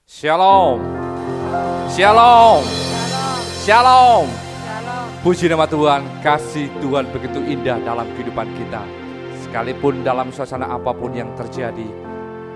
Shalom. Shalom. Shalom. Puji nama Tuhan, kasih Tuhan begitu indah dalam kehidupan kita. Sekalipun dalam suasana apapun yang terjadi,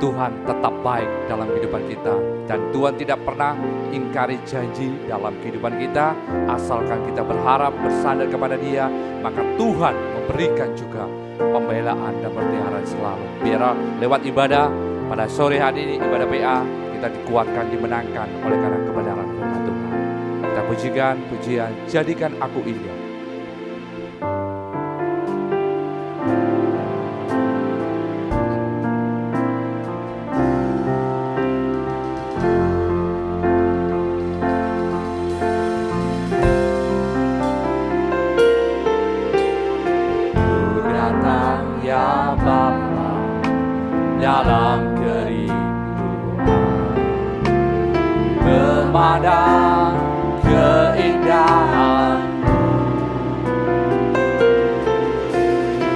Tuhan tetap baik dalam kehidupan kita. Dan Tuhan tidak pernah ingkari janji dalam kehidupan kita. Asalkan kita berharap, bersandar kepada Dia, maka Tuhan memberikan juga pembelaan dan pertolongan selalu. Biar lewat ibadah pada sore hari ini, ibadah PA, kita dikuatkan, dimenangkan oleh karena kebenaran firman Tuhan. Kita pujikan, pujian, jadikan aku indah. Ku datang ya Bapa dalam memandang keindahan-Mu,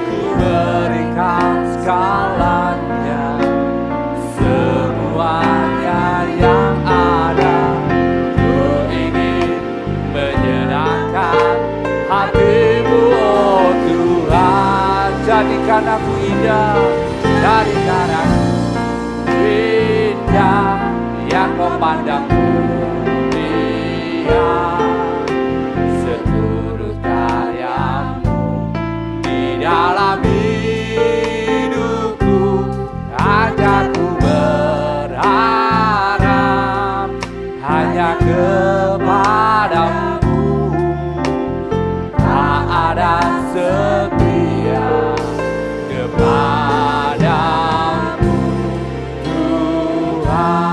ku berikan segalanya, semuanya yang ada. Ku ingin menyenangkan hati-Mu, oh Tuhan. Jadikan aku indah, jadikan aku indah, yang Kau pandang mulia, seturut karya-Mu di dalam hidupku. Hanya ku berharap hanya kepada-Mu, tak ada setia kepada-Mu, Tuhan.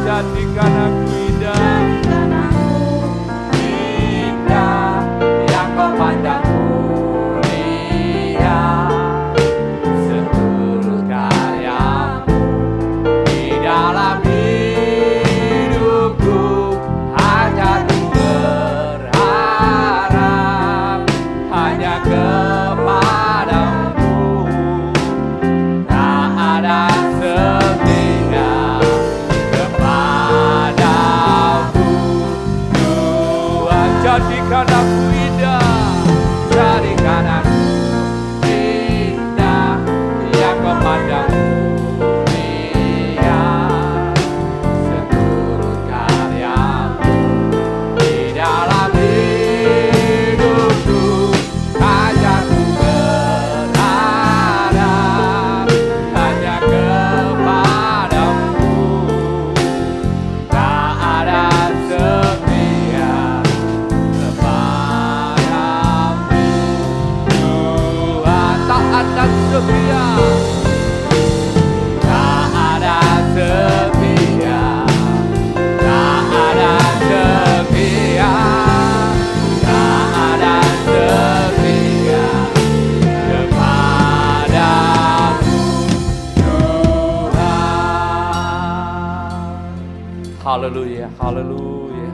Jadikan aku indah, jadikan aku indah, yang Kau pandang mulia, seturut karya-Mu di dalam hidupku. Hanya ku berharap hanya kepada-Mu, tak ada setia dan setia, tak ada setia, tak ada setia, tak ada setia kepada-Mu, Tuhan. Haleluya, haleluya.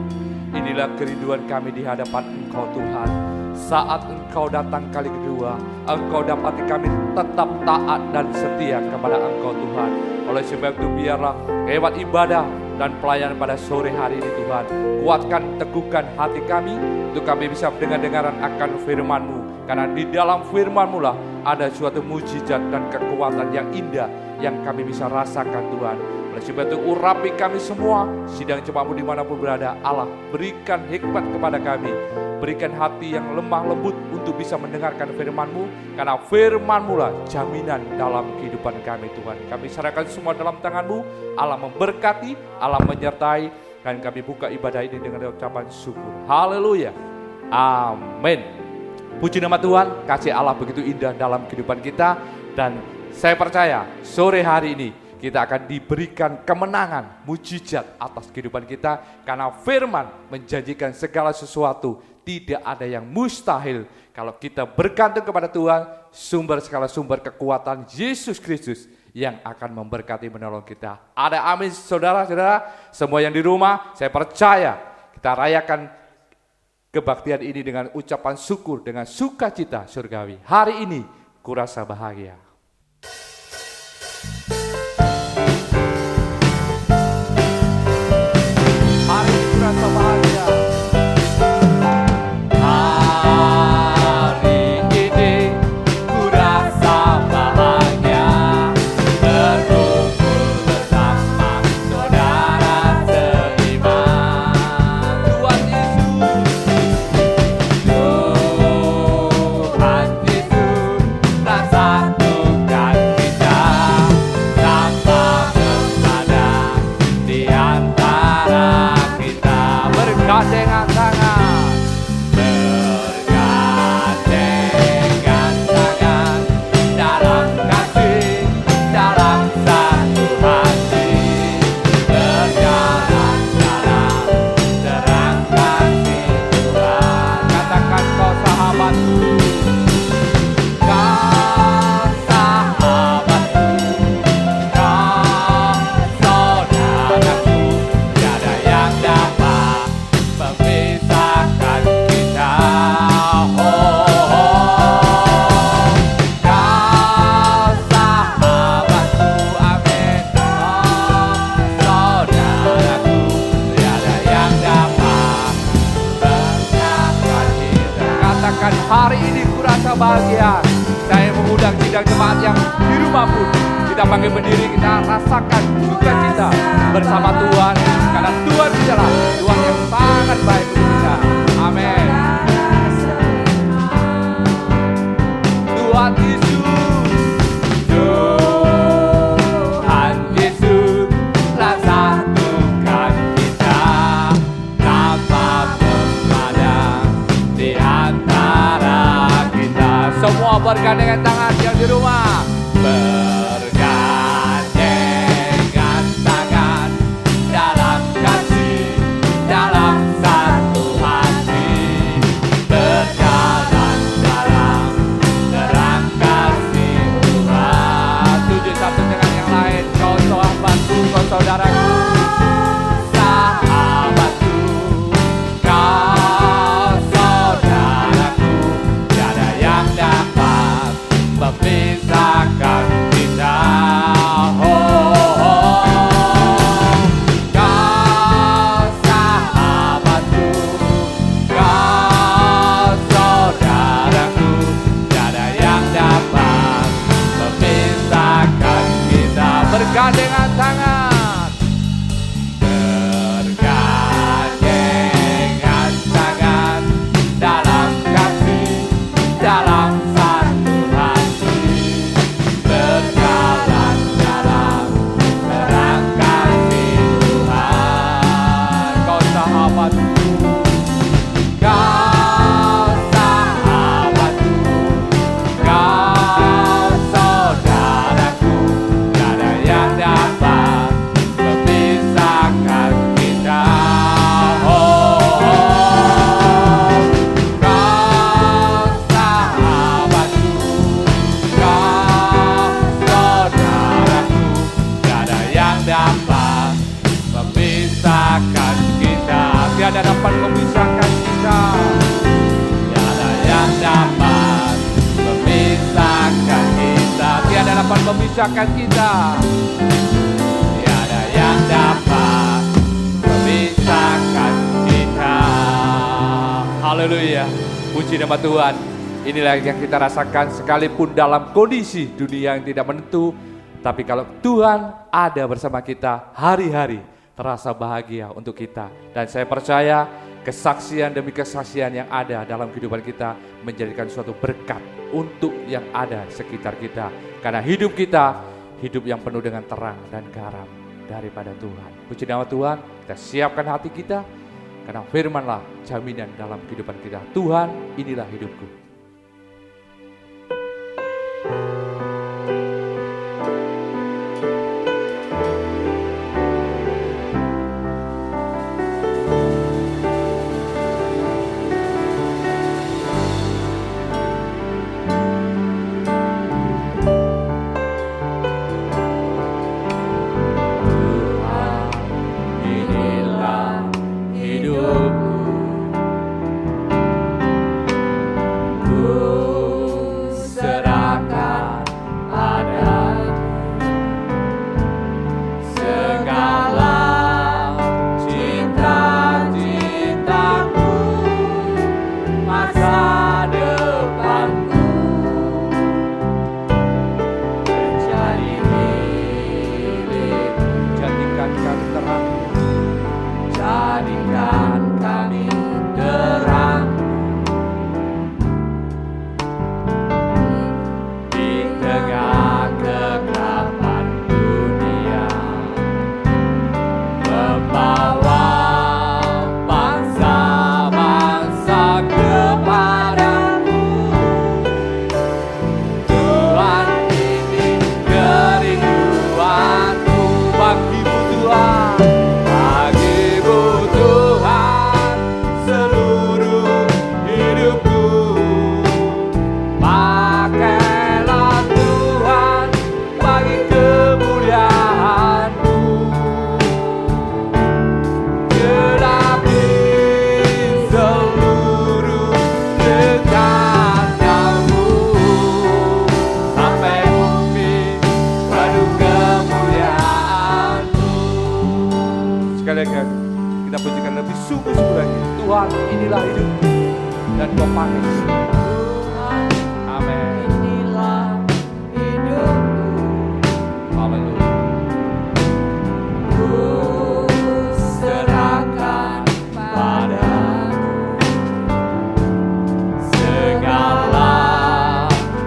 Inilah kerinduan kami di hadapan Engkau Tuhan. Saat Engkau datang kali kedua, Engkau dapati kami tetap taat dan setia kepada Engkau Tuhan. Oleh sebab itu biarlah lewat ibadah dan pelayanan pada sore hari ini Tuhan, kuatkan, teguhkan hati kami untuk kami bisa mendengar-dengaran akan firman-Mu. Karena di dalam firman-Mu lah ada suatu mujizat dan kekuatan yang indah yang kami bisa rasakan Tuhan. Oleh sebab itu urapi kami semua, sidang jemaat-Mu dimanapun berada. Allah berikan hikmat kepada kami, berikan hati yang lemah lembut untuk bisa mendengarkan firman-Mu. Karena firman-Mu lah jaminan dalam kehidupan kami Tuhan. Kami serahkan semua dalam tangan-Mu. Allah memberkati, Allah menyertai, dan kami buka ibadah ini dengan ucapan syukur. Haleluya. Amin. Puji nama Tuhan, kasih Allah begitu indah dalam kehidupan kita. Dan saya percaya sore hari ini kita akan diberikan kemenangan, mujizat atas kehidupan kita. Karena firman menjanjikan segala sesuatu, tidak ada yang mustahil. Kalau kita bergantung kepada Tuhan, sumber segala sumber kekuatan Yesus Kristus yang akan memberkati menolong kita. Ada amin saudara-saudara, semua yang di rumah, saya percaya kita rayakan kebaktian ini dengan ucapan syukur, dengan sukacita surgawi. Hari ini kurasa bahagia. Hari ini kurasa bahagia. Hari ini kurasa bahagia, berkumpul bersama saudara seiman. Tuhan Yesus, Tuhan Yesus telah satukan kita tanpa bersada di antara kita, bergandengan tangan, bergandengan tangan dalam kasih, dalam satu hati, berjalan-jalan terang kasih Tuhan. Katakan kau sahabatku, kau sahabatku, kau saudaraku, tiada yang dapat memisahkan kita. Kau sahabatku, amin. Kau saudaraku, tiada yang dapat memisahkan kita. Katakan hari ini kurasa bahagia. Saya mengundang sidang jemaat yang di rumah pun, kita panggil berdiri, kita rasakan sukacita bersama Tuhan. Karena Tuhan adalah Tuhan yang sangat baik untuk kita. Amin. Tuhan Yesus, Tuhan Yesus telah satukan kita tanpa berbeda di antara kita. Semua bergandengan tangan yang di rumah, bergandengan tangan dalam kasih, dalam satu hati, berjalan-jalan terang kasih Tuhan. Tujuh satu dengan yang lain, kau sahabatku, kau saudaraku, sahabatku, kau saudaraku, tiada yang dapat memisahkan kita. Kau sahabatku, kau saudaraku, tiada yang dapat memisahkan kita. Bergandengan tangan, bergandengan tangan dalam kasih, dalam satu hati, berjalan-jalan terang kasih Tuhan. Kau sahabatku, kau sahabatku, kau saudaraku, tiada yang dapat memisahkan kita. Kau sahabatku, kau saudaraku, tiada yang dapat memisahkan kita. Tiada dapat memisahkan kita. Tiada yang dapat memisahkan kita. Tiada dapat memisahkan kita. Tiada yang dapat memisahkan kita. Haleluya. Puji nama Tuhan. Inilah yang kita rasakan sekalipun dalam kondisi dunia yang tidak menentu. Tapi kalau Tuhan ada bersama kita, hari-hari terasa bahagia untuk kita. Dan saya percaya kesaksian demi kesaksian yang ada dalam kehidupan kita menjadikan suatu berkat untuk yang ada sekitar kita. Karena hidup kita, hidup yang penuh dengan terang dan garam daripada Tuhan. Puji nama Tuhan, kita siapkan hati kita, karena firman-Lah jaminan dalam kehidupan kita. Tuhan, inilah hidupku. Sekali lagi kita pujikan lebih sungguh-sungguh lagi. Tuhan, inilah hidupku dan Kau pakai. Tuhan, Amin. inilah hidupku. Haleluya. Ku serahkan padamu Segala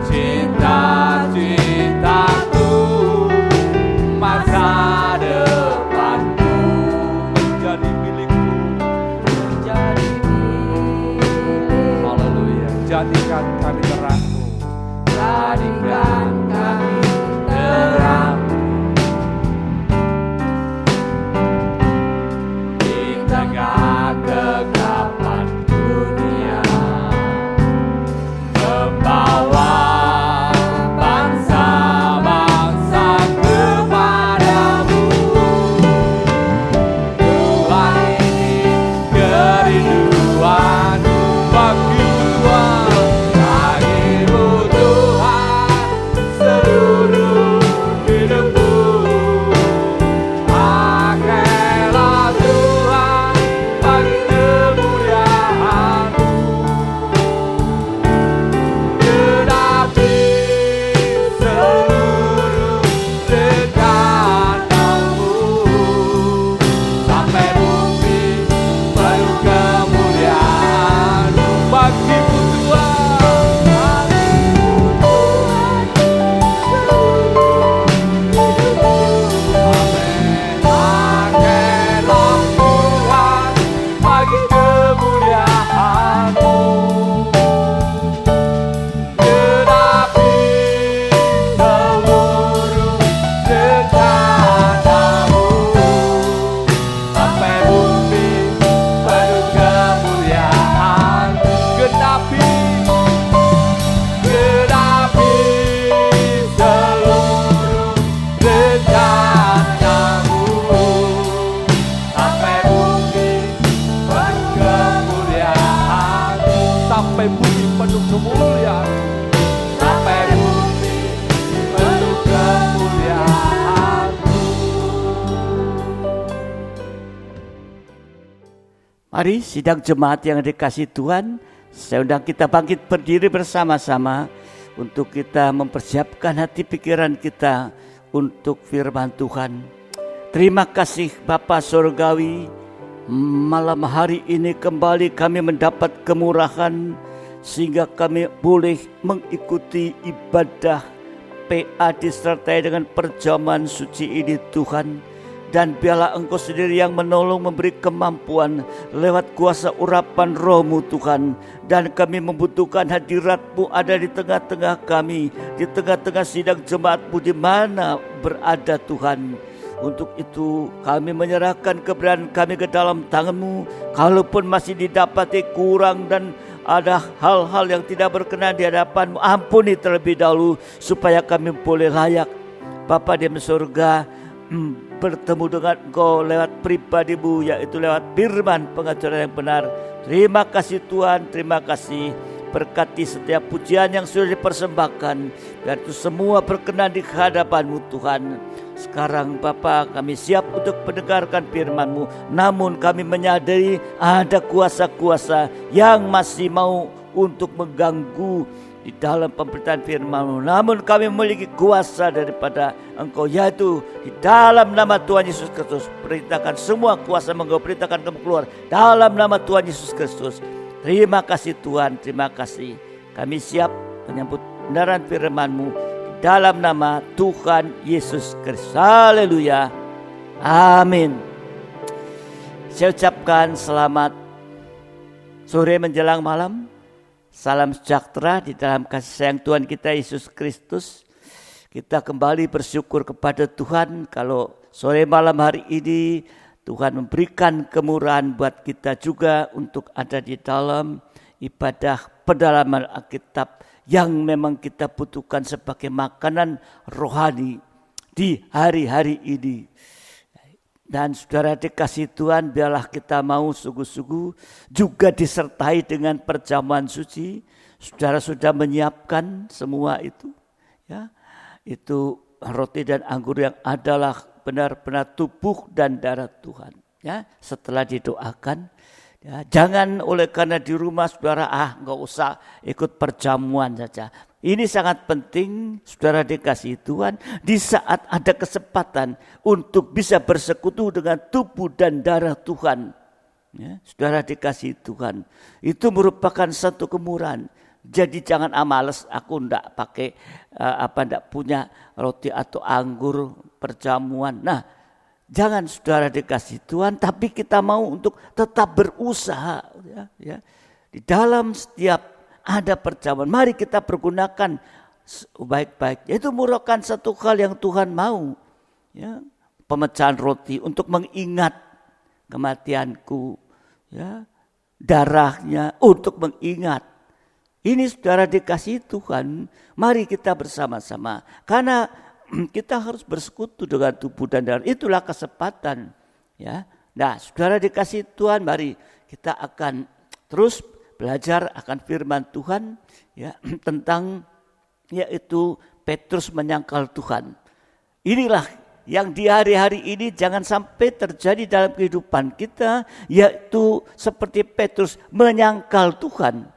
cita-citaku, masa depanku jadi milikku. menjadi milik. Haleluya. Jadikan kami terang-Mu. Jadikan kami terang Di tengah kegelapan dunia, membawa bangsa-bangsa kepadamu. Tuhan, ini kerinduanku bagi Tuhan, bagimu Tuhan, seluruh hidupku. Pakailah Tuhan bagi kemuliaan-Mu. Genapi seluruh rencana-Mu, sampai bumi penuh kemuliaan-Mu. Bagimu Tuhan, Amin. Pakailah Tuhan bagi kemuliaan-Mu. Genapi seluruh rencana-Mu, sampai bumi penuh kemuliaan-Mu. Genapi seluruh rencana-Mu, sampai bumi penuh kemuliaan-Mu. Sampai bumi penuh kemuliaan-Mu. Sampai bumi penuh kemuliaan-Mu. Mari sidang jemaat yang dikasihi Tuhan, saya undang kita bangkit berdiri bersama-sama untuk kita mempersiapkan hati pikiran kita untuk firman Tuhan. Terima kasih Bapa Surgawi, malam hari ini kembali kami mendapat kemurahan sehingga kami boleh mengikuti ibadah PA disertai dengan perjamuan suci ini Tuhan. Dan biarlah Engkau sendiri yang menolong, memberi kemampuan lewat kuasa urapan Roh-Mu Tuhan. Dan kami membutuhkan hadirat-Mu ada di tengah-tengah kami, di tengah-tengah sidang jemaat-Mu di mana berada Tuhan. Untuk itu kami menyerahkan keberadaan kami ke dalam tangan-Mu. Kalaupun masih didapati kurang dan ada hal-hal yang tidak berkenan di hadapan-Mu, ampuni terlebih dahulu supaya kami boleh layak Bapa di surga bertemu dengan Engkau lewat pribadi-Mu, yaitu lewat firman pengajaran yang benar. Terima kasih Tuhan, terima kasih. Berkati setiap pujian yang sudah dipersembahkan, biar itu semua berkenan di hadapan-Mu Tuhan. Sekarang Bapa, kami siap untuk mendengarkan firman-Mu, namun kami menyadari ada kuasa-kuasa yang masih mau untuk mengganggu di dalam pemberitaan firman-Mu. Namun kami memiliki kuasa daripada Engkau, yaitu di dalam nama Tuhan Yesus Kristus. Perintahkan semua kuasa Engkau, perintahkan kami keluar dalam nama Tuhan Yesus Kristus. Terima kasih Tuhan, terima kasih. Kami siap menyambut kebenaran firman-Mu di dalam nama Tuhan Yesus Kristus. Haleluya. Amin. Saya ucapkan selamat sore menjelang malam. Salam sejahtera di dalam kasih sayang Tuhan kita Yesus Kristus. Kita kembali bersyukur kepada Tuhan kalau sore malam hari ini Tuhan memberikan kemurahan buat kita juga untuk ada di dalam ibadah pendalaman Alkitab yang memang kita butuhkan sebagai makanan rohani di hari-hari ini. Dan saudara dikasih Tuhan, biarlah kita mau sungguh-sungguh juga disertai dengan perjamuan suci. Saudara sudah menyiapkan semua itu, ya. Itu roti dan anggur yang adalah benar-benar tubuh dan darah Tuhan. Ya, setelah didoakan, ya, jangan oleh karena di rumah saudara nggak usah ikut perjamuan saja. Ini sangat penting saudara dikasihi Tuhan, di saat ada kesempatan untuk bisa bersekutu dengan tubuh dan darah Tuhan. Ya, saudara dikasihi Tuhan, itu merupakan satu kemurahan. Jadi jangan males, aku ndak pakai ndak punya roti atau anggur perjamuan. Nah, jangan saudara dikasihi Tuhan, tapi kita mau untuk tetap berusaha. Ya. Di dalam setiap ada perjamuan, mari kita pergunakan baik-baik. Itu merupakan satu hal yang Tuhan mau. Ya, pemecahan roti untuk mengingat kematianku. Ya, darahnya untuk mengingat. Ini saudara dikasihi Tuhan, mari kita bersama-sama. Karena kita harus bersekutu dengan tubuh dan darah, itulah kesempatan. Ya. Nah, saudara dikasihi Tuhan, mari kita akan terus belajar akan firman Tuhan, ya, tentang yaitu Petrus menyangkal Tuhan. Inilah yang di hari-hari ini jangan sampai terjadi dalam kehidupan kita, yaitu seperti Petrus menyangkal Tuhan.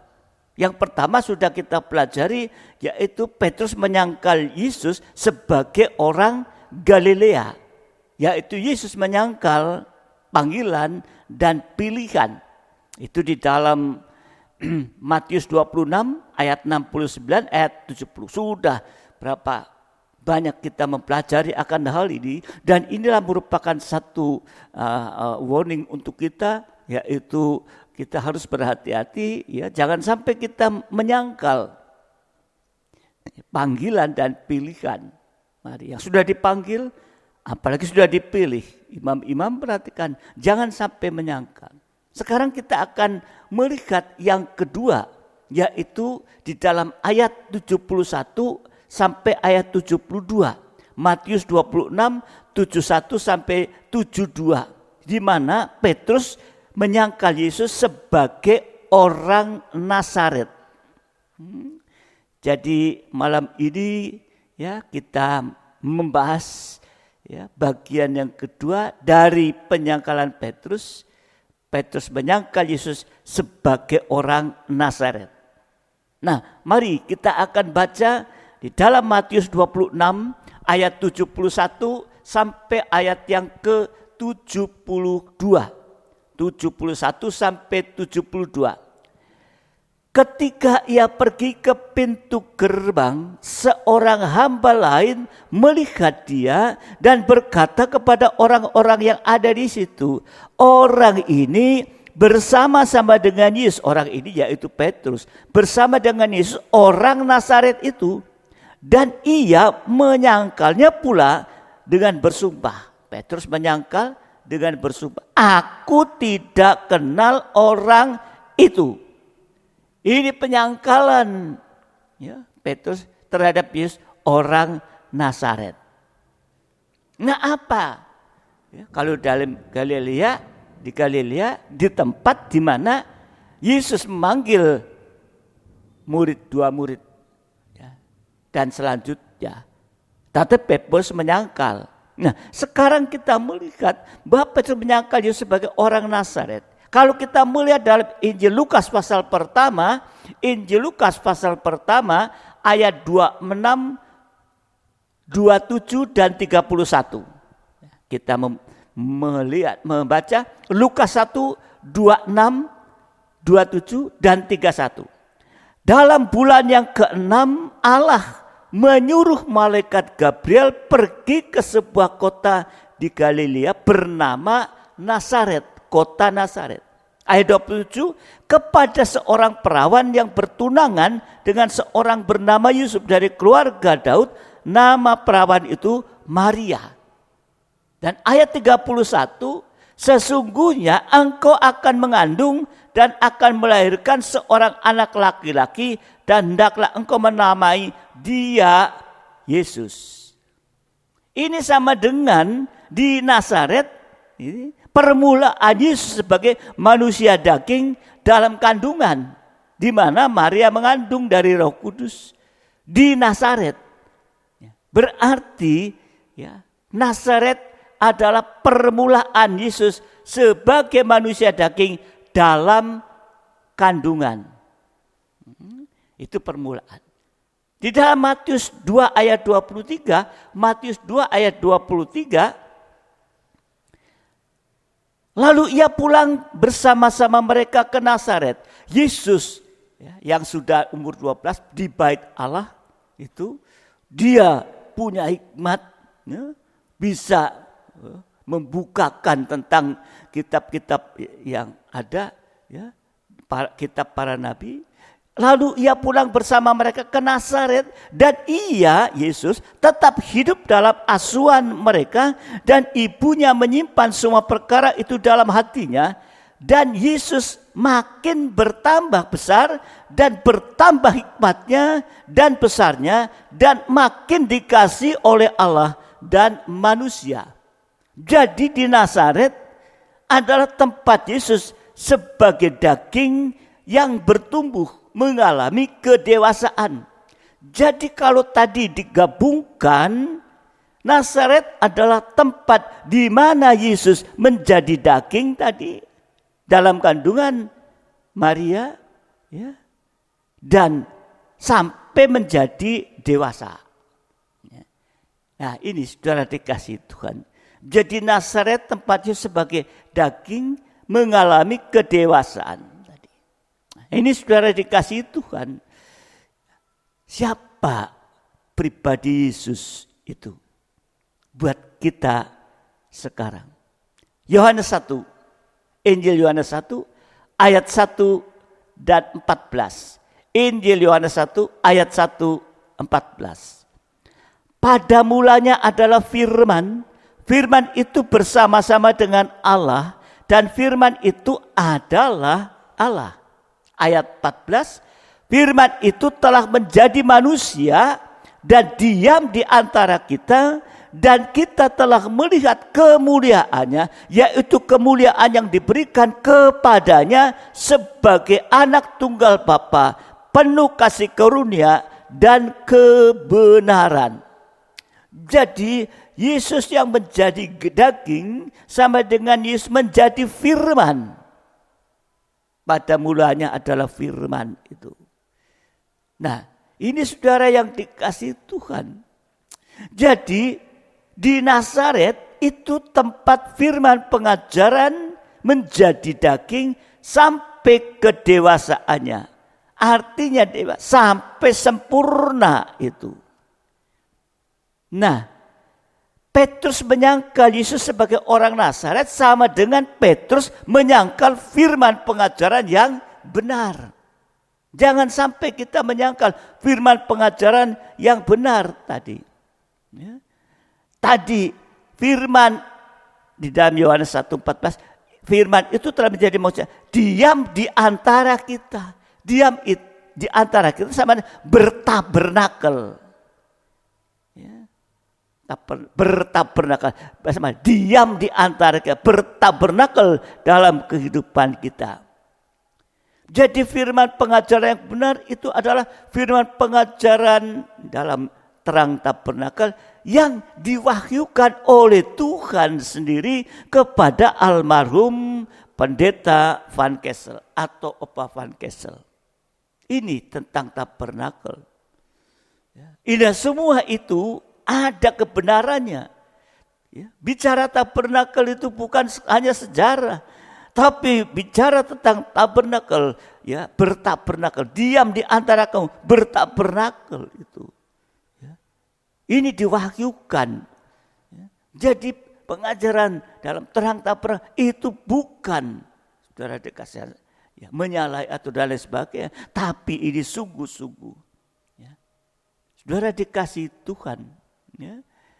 Yang pertama sudah kita pelajari, yaitu Petrus menyangkal Yesus sebagai orang Galilea. Yaitu Yesus menyangkal panggilan dan pilihan. Itu di dalam Matius 26 ayat 69 ayat 70. Sudah berapa banyak kita mempelajari akan hal ini, dan inilah merupakan satu warning untuk kita, yaitu kita harus berhati-hati, ya, jangan sampai kita menyangkal panggilan dan pilihan. Mari yang sudah dipanggil, apalagi sudah dipilih, imam-imam perhatikan, jangan sampai menyangkal. Sekarang kita akan melihat yang kedua, yaitu di dalam ayat 71 sampai ayat 72. Matius 26, 71 sampai 72. Di mana Petrus menyangkal Yesus sebagai orang Nazaret. Jadi malam ini ya kita membahas ya bagian yang kedua dari penyangkalan Petrus. Petrus menyangkal Yesus sebagai orang Nazaret. Nah, mari kita akan baca di dalam Matius 26 ayat 71 sampai ayat yang ke-72. 71 sampai 72. Ketika ia pergi ke pintu gerbang, seorang hamba lain melihat dia dan berkata kepada orang-orang yang ada di situ, orang ini bersama-sama dengan Yesus. Orang ini yaitu Petrus, bersama dengan Yesus orang Nazaret itu. Dan ia menyangkalnya pula dengan bersumpah. Petrus menyangkal dengan bersumpah, aku tidak kenal orang itu. Ini penyangkalan ya, Petrus terhadap Yesus orang Nazaret. Nah apa? Ya, kalau dalam Galilea, di tempat di mana Yesus memanggil dua murid. Dan selanjutnya, tapi Petrus menyangkal. Nah, sekarang kita melihat bahwa Petrus menyangkal Yesus sebagai orang Nazaret. Kalau kita melihat dalam Injil Lukas pasal pertama ayat 26, 27 dan 31. Kita membaca Lukas 1, 26, 27 dan 31. Dalam bulan yang ke-6 Allah menyuruh malaikat Gabriel pergi ke sebuah kota di Galilea bernama Nazaret, kota Nazaret. Ayat 27, kepada seorang perawan yang bertunangan dengan seorang bernama Yusuf dari keluarga Daud, nama perawan itu Maria. Dan ayat 31, sesungguhnya engkau akan mengandung dan akan melahirkan seorang anak laki-laki dan hendaklah engkau menamai dia Yesus. Ini sama dengan di Nazaret, ini permulaan Yesus sebagai manusia daging dalam kandungan, di mana Maria mengandung dari Roh Kudus di Nazaret. Berarti ya, Nazaret adalah permulaan Yesus sebagai manusia daging dalam kandungan. Itu permulaan. Di dalam Matius 2 ayat 23, Matius 2 ayat 23, lalu ia pulang bersama-sama mereka ke Nazaret. Yesus yang sudah umur 12 di bait Allah itu, dia punya hikmat, bisa membukakan tentang kitab-kitab yang ada, kitab para nabi. Lalu ia pulang bersama mereka ke Nazaret, dan ia, Yesus, tetap hidup dalam asuhan mereka, dan ibunya menyimpan semua perkara itu dalam hatinya. Dan Yesus makin bertambah besar dan bertambah hikmatnya dan besarnya, dan makin dikasih oleh Allah dan manusia. Jadi di Nazaret adalah tempat Yesus sebagai daging yang bertumbuh, mengalami kedewasaan. Jadi kalau tadi digabungkan, Nazaret adalah tempat di mana Yesus menjadi daging tadi dalam kandungan Maria, dan sampai menjadi dewasa. Nah, ini saudara dikasih Tuhan. Jadi Nazaret tempat Yesus sebagai daging mengalami kedewasaan. Ini saudara dikasih Tuhan. Siapa pribadi Yesus itu buat kita sekarang? Yohanes 1, Injil Yohanes 1 ayat 1 dan 14. Injil Yohanes 1 ayat 1, 14. Pada mulanya adalah firman. Firman itu bersama-sama dengan Allah, dan firman itu adalah Allah. Ayat 14, firman itu telah menjadi manusia dan diam di antara kita, dan kita telah melihat kemuliaannya, yaitu kemuliaan yang diberikan kepadanya sebagai anak tunggal Bapa, penuh kasih karunia dan kebenaran. Jadi Yesus yang menjadi daging sama dengan Yesus menjadi firman. Pada mulanya adalah firman itu. Nah, ini saudara yang dikasih Tuhan. Jadi di Nazaret itu tempat firman pengajaran menjadi daging sampai kedewasaannya. Artinya sampai sempurna itu. Nah, Petrus menyangkal Yesus sebagai orang Nazaret sama dengan Petrus menyangkal firman pengajaran yang benar. Jangan sampai kita menyangkal firman pengajaran yang benar tadi. Tadi firman di dalam Yohanes 1:14, firman itu telah menjadi manusia, diam di antara kita. Diam di antara kita sama bertabernakel. Bertabernakel, diam di antara kita, bertabernakel dalam kehidupan kita. Jadi firman pengajaran yang benar itu adalah firman pengajaran dalam terang tabernakel yang diwahyukan oleh Tuhan sendiri kepada almarhum Pendeta Van Kessel atau Opa Van Kessel. Ini tentang tabernakel. Ini semua itu ada kebenarannya. Bicara tabernakel itu bukan hanya sejarah, tapi bicara tentang tabernakel, bertabernakel, diam di antara kamu, bertabernakel itu. Ini diwahyukan. Jadi pengajaran dalam terang tabernakel itu bukan, saudara dikasih, menyalahi atau dan lain sebagainya, tapi ini sungguh-sungguh. Saudara dikasih Tuhan.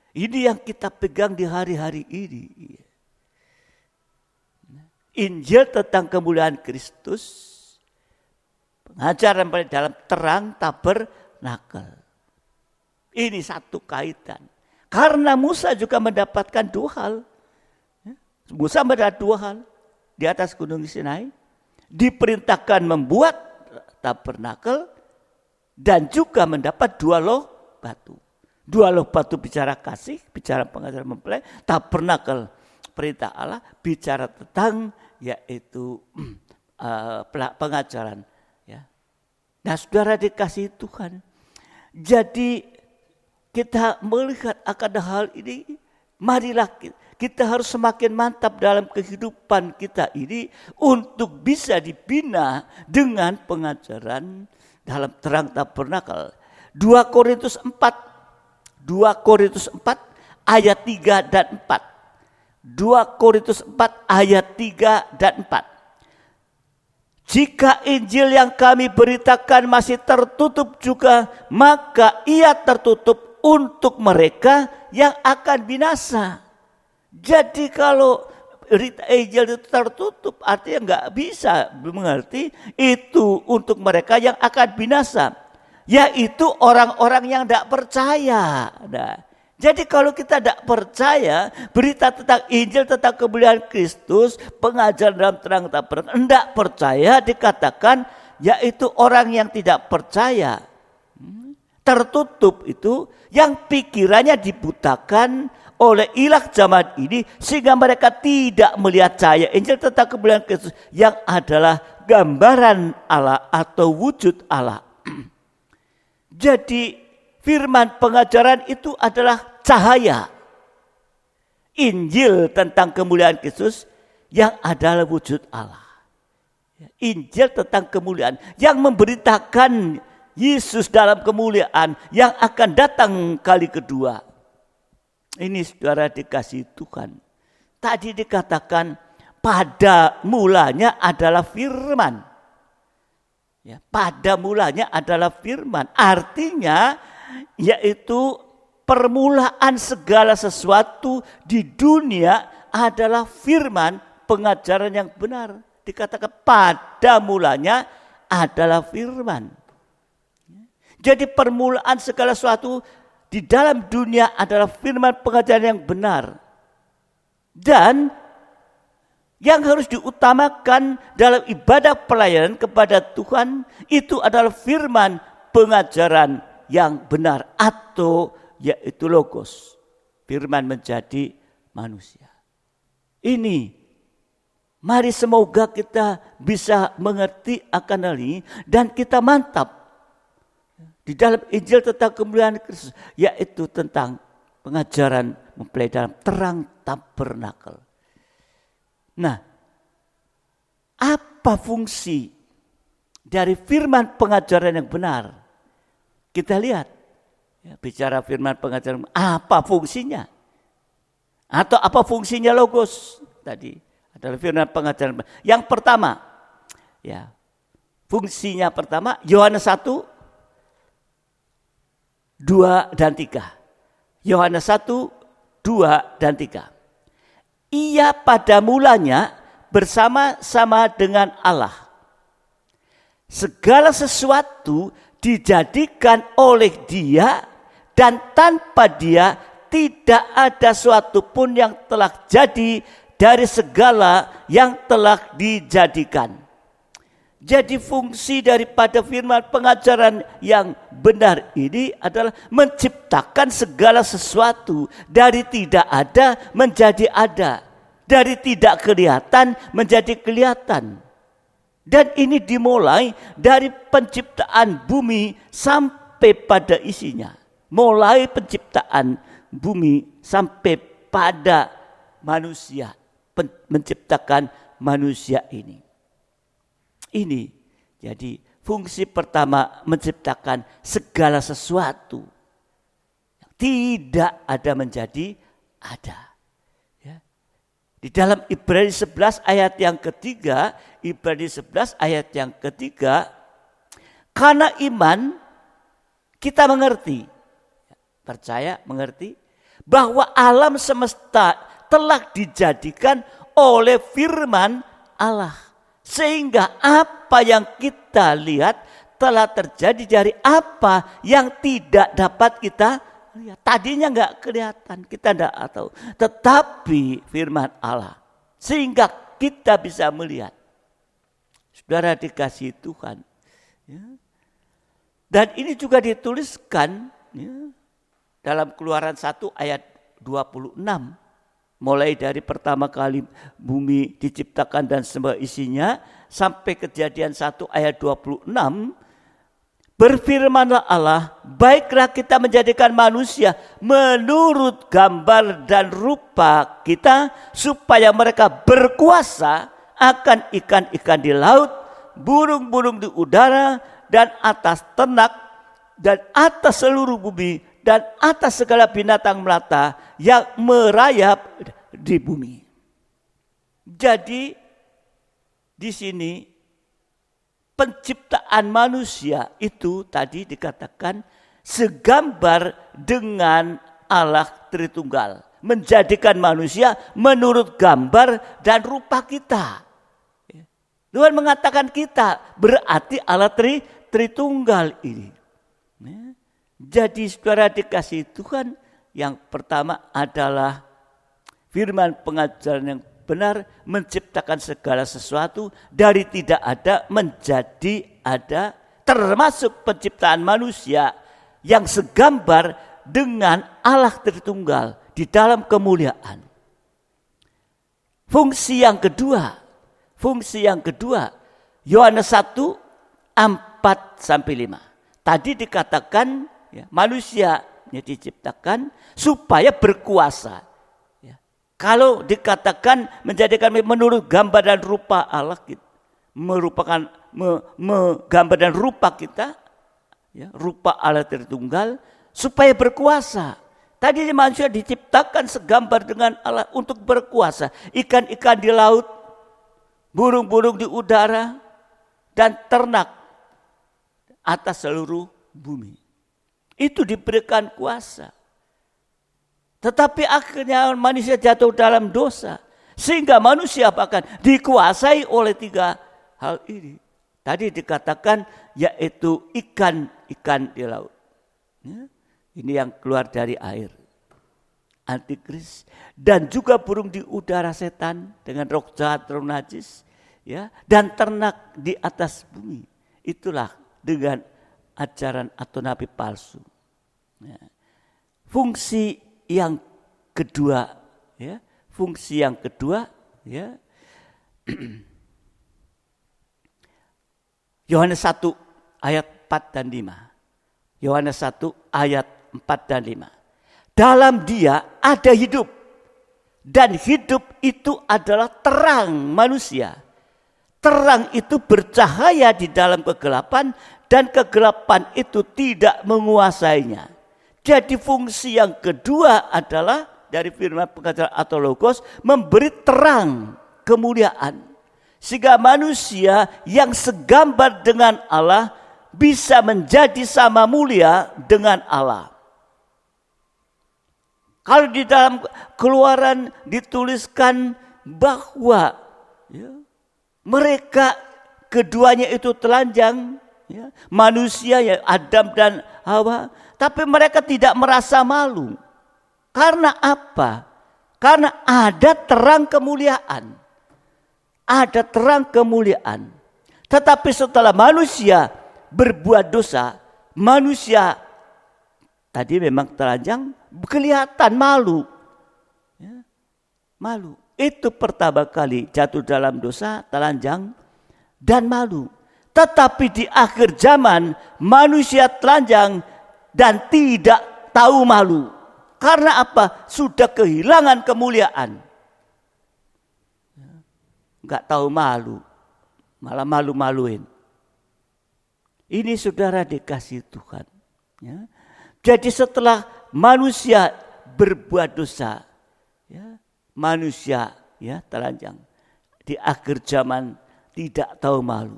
Ini yang kita pegang di hari-hari ini. Injil tentang kemuliaan Kristus, pengajaran dalam terang tabernakel. Ini satu kaitan. Karena Musa juga mendapatkan dua hal. Musa mendapat dua hal di atas gunung Sinai. Diperintahkan membuat tabernakel dan juga mendapat dua loh batu. Dua loh batu bicara kasih, bicara pengajaran mempelai, tabernakel perintah Allah bicara tentang yaitu pengajaran. Ya. Nah saudara dikasihi Tuhan, jadi kita melihat akan hal ini, marilah kita harus semakin mantap dalam kehidupan kita ini untuk bisa dibina dengan pengajaran dalam terang tabernakel. 2 Korintus 4 ayat 3 dan 4. 2 Korintus 4 ayat 3 dan 4. Jika Injil yang kami beritakan masih tertutup juga, maka ia tertutup untuk mereka yang akan binasa. Jadi kalau Injil itu tertutup, artinya nggak bisa mengerti itu untuk mereka yang akan binasa, yaitu orang-orang yang tidak percaya. Nah, jadi kalau kita tidak percaya berita tentang Injil, tentang kemuliaan Kristus, pengajaran dalam terang tabernakel, tidak percaya dikatakan yaitu orang yang tidak percaya. Tertutup itu yang pikirannya dibutakan oleh ilah zaman ini sehingga mereka tidak melihat cahaya Injil tentang kemuliaan Kristus yang adalah gambaran Allah atau wujud Allah. Jadi firman pengajaran itu adalah cahaya. Injil tentang kemuliaan Kristus yang adalah wujud Allah. Injil tentang kemuliaan yang memberitakan Yesus dalam kemuliaan yang akan datang kali kedua. Ini saudara dikasihi Tuhan. Tadi dikatakan pada mulanya adalah firman. Ya, pada mulanya adalah firman. Artinya yaitu permulaan segala sesuatu di dunia adalah firman, pengajaran yang benar. Dikatakan pada mulanya adalah firman. Jadi permulaan segala sesuatu di dalam dunia adalah firman, pengajaran yang benar. Dan yang harus diutamakan dalam ibadah pelayanan kepada Tuhan itu adalah firman, pengajaran yang benar atau yaitu logos. Firman menjadi manusia. Ini mari semoga kita bisa mengerti akan hal ini dan kita mantap di dalam Injil tentang kemuliaan Kristus, yaitu tentang pengajaran mempelai dalam terang tabernakel. Nah, apa fungsi dari firman pengajaran yang benar? Kita lihat, ya, bicara firman pengajaran, apa fungsinya? Atau apa fungsinya logos? Tadi adalah firman pengajaran. Yang pertama, ya, fungsinya pertama, Yohanes 1, 2 dan 3. Yohanes 1, 2 dan 3. Ia pada mulanya bersama-sama dengan Allah. Segala sesuatu dijadikan oleh Dia dan tanpa Dia tidak ada suatu pun yang telah jadi dari segala yang telah dijadikan. Jadi fungsi daripada firman pengajaran yang benar ini adalah menciptakan segala sesuatu dari tidak ada menjadi ada, dari tidak kelihatan menjadi kelihatan. Dan ini dimulai dari penciptaan bumi sampai pada isinya. Mulai penciptaan bumi sampai pada manusia, menciptakan manusia ini. Ini jadi fungsi pertama, menciptakan segala sesuatu yang tidak ada menjadi ada. Ya. Di dalam Ibrani 11 ayat yang ketiga, Ibrani 11 ayat yang ketiga, karena iman kita mengerti, percaya mengerti bahwa alam semesta telah dijadikan oleh firman Allah. Sehingga apa yang kita lihat telah terjadi dari apa yang tidak dapat kita lihat. Tadinya enggak kelihatan, kita enggak tahu. Tetapi firman Allah. Sehingga kita bisa melihat. Saudara dikasihi Tuhan. Ya. Dan ini juga dituliskan ya, dalam Keluaran 1 ayat 26. Mulai dari pertama kali bumi diciptakan dan semua isinya sampai Kejadian 1 ayat 26, berfirmanlah Allah, baiklah kita menjadikan manusia menurut gambar dan rupa kita supaya mereka berkuasa akan ikan-ikan di laut, burung-burung di udara dan atas ternak dan atas seluruh bumi dan atas segala binatang melata yang merayap di bumi. Jadi di sini penciptaan manusia itu tadi dikatakan segambar dengan Allah Tritunggal, menjadikan manusia menurut gambar dan rupa kita. Tuhan mengatakan kita berarti Allah Tritunggal ini. Jadi saudara dikasihi Tuhan, yang pertama adalah firman pengajaran yang benar, menciptakan segala sesuatu dari tidak ada menjadi ada, termasuk penciptaan manusia yang segambar dengan Allah Tritunggal di dalam kemuliaan. Fungsi yang kedua, Yohanes 1, 4-5. Tadi dikatakan manusia diciptakan supaya berkuasa. Kalau dikatakan menjadikan menurut gambar dan rupa Allah, merupakan gambar dan rupa kita, rupa Allah Tritunggal, supaya berkuasa. Tadi manusia diciptakan segambar dengan Allah untuk berkuasa. Ikan-ikan di laut, burung-burung di udara, dan ternak atas seluruh bumi. Itu diberikan kuasa. Tetapi akhirnya manusia jatuh dalam dosa. Sehingga manusia bahkan dikuasai oleh 3 hal ini. Tadi dikatakan yaitu ikan-ikan di laut. Ini yang keluar dari air. Antikris. Dan juga burung di udara, setan dengan roh jahat, roh najis. Dan ternak di atas bumi. Itulah dengan ajaran atau nabi palsu. Fungsi yang kedua, Yohanes 1 ayat 4 dan 5. Yohanes 1 ayat 4 dan 5. Dalam Dia ada hidup, dan hidup itu adalah terang manusia. Terang itu bercahaya di dalam kegelapan, dan kegelapan itu tidak menguasainya. Jadi fungsi yang kedua adalah dari firman pengajaran atau logos, memberi terang kemuliaan. Sehingga manusia yang segambar dengan Allah bisa menjadi sama mulia dengan Allah. Kalau di dalam Keluaran dituliskan bahwa mereka keduanya itu telanjang, manusia Adam dan Hawa, tapi mereka tidak merasa malu. Karena apa? Karena ada terang kemuliaan. Ada terang kemuliaan. Tetapi setelah manusia berbuat dosa, manusia tadi memang telanjang, kelihatan malu. Malu. Itu pertama kali jatuh dalam dosa, telanjang dan malu. Tetapi di akhir zaman manusia telanjang dan tidak tahu malu. Karena apa? Sudah kehilangan kemuliaan. Enggak tahu malu. Malah malu-maluin. Ini saudara dikasih Tuhan. Jadi setelah manusia berbuat dosa, manusia telanjang. Di akhir zaman tidak tahu malu.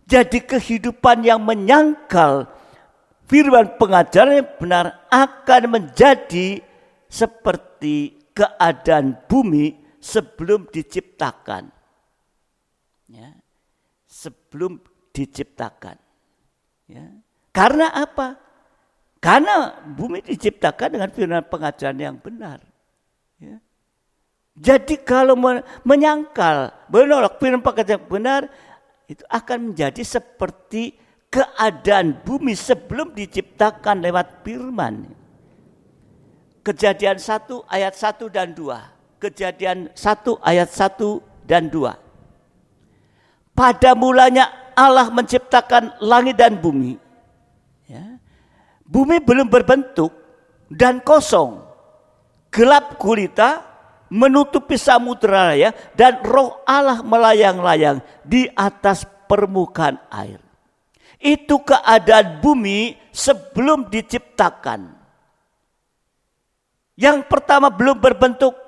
Jadi kehidupan yang menyangkal firman pengajaran yang benar akan menjadi seperti keadaan bumi sebelum diciptakan. Sebelum diciptakan. Karena apa? Karena bumi diciptakan dengan firman pengajaran yang benar. Jadi kalau menyangkal, menolak firman pengajaran yang benar, itu akan menjadi seperti keadaan bumi sebelum diciptakan lewat firman. Kejadian 1 ayat 1 dan 2. Kejadian 1 ayat 1 dan 2. Pada mulanya Allah menciptakan langit dan bumi. Ya. Bumi belum berbentuk dan kosong. Gelap gulita menutupi samudera raya dan roh Allah melayang-layang di atas permukaan air. Itu keadaan bumi sebelum diciptakan. Yang pertama belum berbentuk.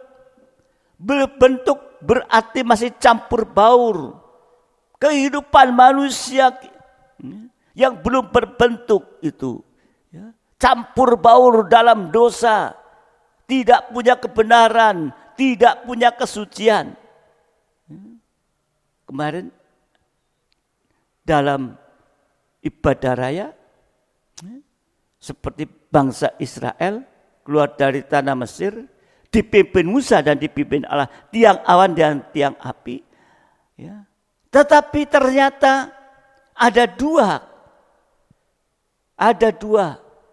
Belum bentuk berarti masih campur baur. Kehidupan manusia yang belum berbentuk itu. Campur baur dalam dosa. Tidak punya kebenaran. Tidak punya kesucian. Kemarin dalam ibadah raya seperti bangsa Israel keluar dari tanah Mesir, dipimpin Musa dan dipimpin Allah, tiang awan dan tiang api. Ya. Tetapi ternyata ada dua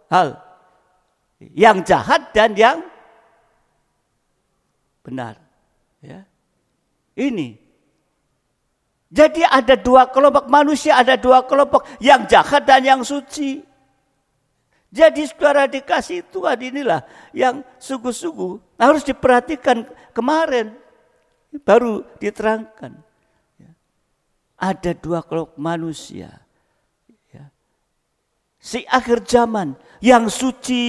hal, yang jahat dan yang benar. Ya. Ini. Jadi ada dua kelompok manusia, ada dua kelompok, yang jahat dan yang suci. Jadi saudara dikasih Tuhan inilah yang sungguh-sungguh harus diperhatikan kemarin. Baru diterangkan. Ada dua kelompok manusia. Si akhir zaman yang suci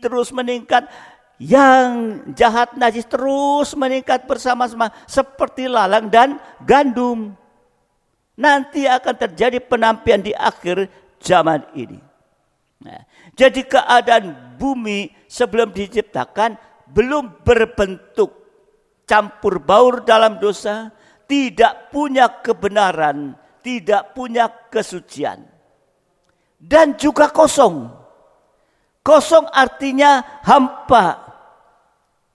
terus meningkat. Yang jahat najis terus meningkat bersama-sama seperti lalang dan gandum. Nanti akan terjadi penampian di akhir zaman ini. Nah, jadi keadaan bumi sebelum diciptakan belum berbentuk, campur baur dalam dosa, tidak punya kebenaran, tidak punya kesucian. Dan juga kosong. Kosong artinya hampa.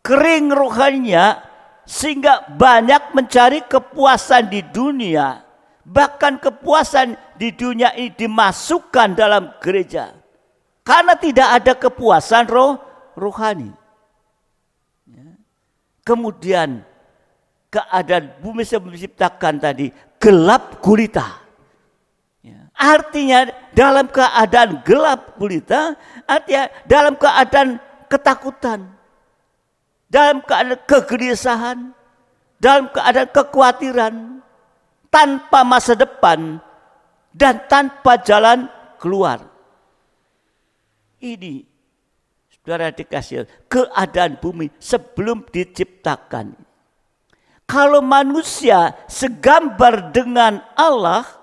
Kering rohaninya sehingga banyak mencari kepuasan di dunia. Bahkan kepuasan di dunia ini dimasukkan dalam gereja. Karena tidak ada kepuasan rohani. Kemudian keadaan bumi sebelum diciptakan tadi gelap gulita. Artinya dalam keadaan gelap gulita, artinya dalam keadaan ketakutan. Dalam keadaan kegelisahan, dalam keadaan kekhawatiran, tanpa masa depan, dan tanpa jalan keluar. Ini, saudara dikasih, keadaan bumi sebelum diciptakan. Kalau manusia segambar dengan Allah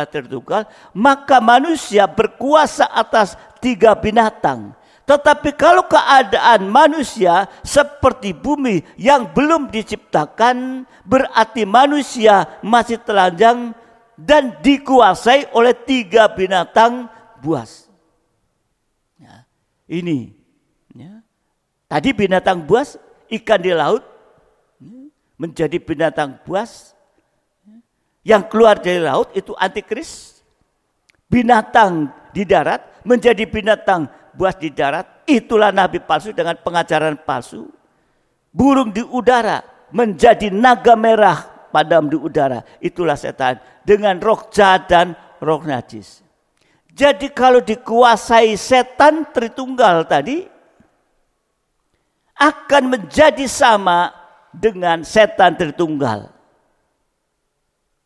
Tritunggal, maka manusia berkuasa atas 3 binatang. Tetapi kalau keadaan manusia seperti bumi yang belum diciptakan, berarti manusia masih telanjang dan dikuasai oleh 3 binatang buas. Ya, ini. Ya. Tadi binatang buas, ikan di laut, menjadi binatang buas. Yang keluar dari laut itu antikris. Binatang di darat menjadi binatang buas di darat, itulah nabi palsu dengan pengajaran palsu. Burung di udara menjadi naga merah padam di udara, itulah setan dengan roh jahat dan roh najis. Jadi kalau dikuasai setan Tritunggal tadi, akan menjadi sama dengan setan Tritunggal.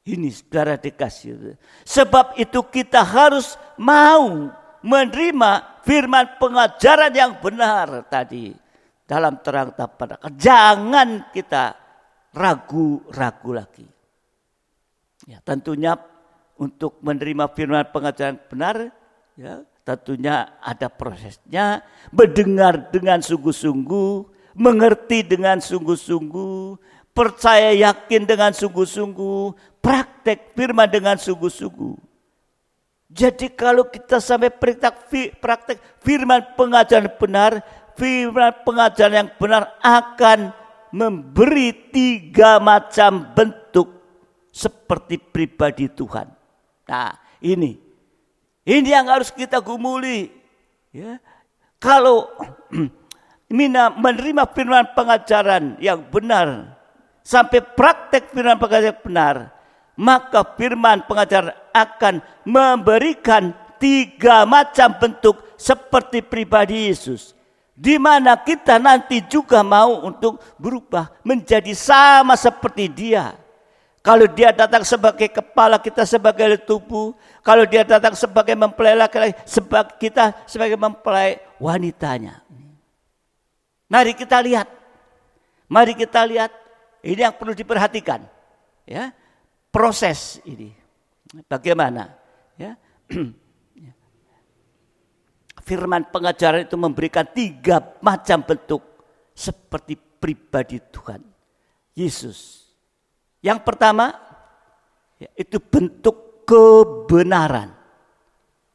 Ini saudara dikasih. Sebab itu kita harus mau menerima firman pengajaran yang benar tadi dalam terang taparan. Jangan kita ragu-ragu lagi. Ya, tentunya untuk menerima firman pengajaran benar, ya, tentunya ada prosesnya. Mendengar dengan sungguh-sungguh, mengerti dengan sungguh-sungguh, percaya yakin dengan sungguh-sungguh, praktek firman dengan sungguh-sungguh. Jadi kalau kita sampai praktek firman pengajaran benar, firman pengajaran yang benar akan memberi 3 macam bentuk seperti pribadi Tuhan. Nah, ini yang harus kita gumuli. Ya. Kalau menerima firman pengajaran yang benar, sampai praktek firman pengajaran benar, maka firman pengajaran akan memberikan 3 macam bentuk seperti pribadi Yesus, di mana kita nanti juga mau untuk berubah menjadi sama seperti Dia. Kalau Dia datang sebagai kepala, kita sebagai tubuh. Kalau Dia datang sebagai mempelai laki-laki, kita sebagai mempelai wanitanya. Mari kita lihat. Ini yang perlu diperhatikan. Ya, proses ini. Bagaimana? Ya. Firman pengajaran itu memberikan 3 macam bentuk seperti pribadi Tuhan Yesus. Yang pertama, itu bentuk kebenaran.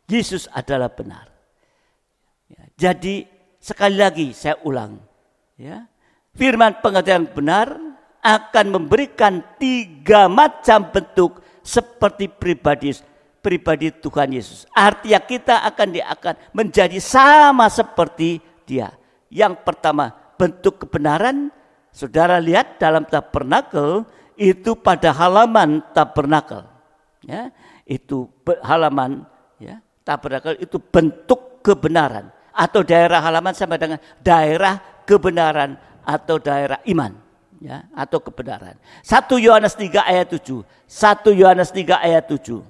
Yesus adalah benar. Jadi sekali lagi saya ulang, firman pengajaran benar akan memberikan 3 macam bentuk seperti pribadi Tuhan Yesus. Artinya kita akan menjadi sama seperti Dia. Yang pertama, bentuk kebenaran. Saudara lihat dalam tabernakel itu, pada halaman tabernakel, ya, itu halaman, ya, tabernakel itu bentuk kebenaran, atau daerah halaman sama dengan daerah kebenaran atau daerah iman, ya, atau kebenaran. 1 Yohanes 3 ayat 7. 1 Yohanes 3 ayat 7.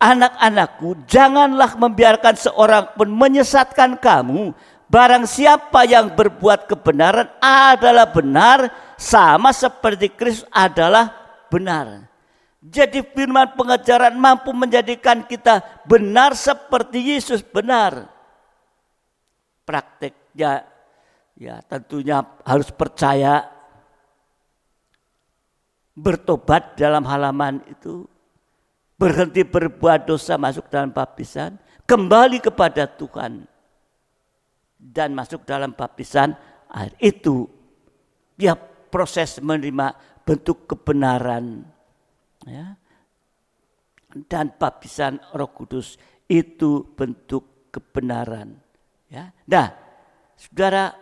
Anak-anakku, janganlah membiarkan seorang pun menyesatkan kamu. Barang siapa yang berbuat kebenaran adalah benar, sama seperti Kristus adalah benar. Jadi firman pengajaran mampu menjadikan kita benar seperti Yesus benar. Prakteknya ya tentunya harus percaya, bertobat dalam halaman itu, berhenti berbuat dosa, masuk dalam baptisan, kembali kepada Tuhan, dan masuk dalam baptisan air. Itu ya proses menerima bentuk kebenaran, ya. Dan baptisan Roh Kudus itu bentuk kebenaran, ya. Nah, saudara,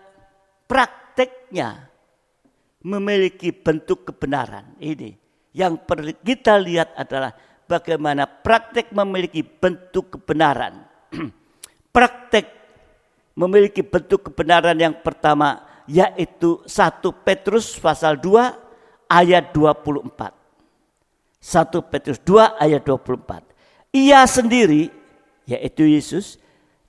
prakteknya memiliki bentuk kebenaran ini. Yang perlu kita lihat adalah bagaimana praktek memiliki bentuk kebenaran. Praktek memiliki bentuk kebenaran yang pertama, yaitu 1 Petrus pasal 2 ayat 24. 1 Petrus 2 ayat 24. Ia sendiri, yaitu Yesus,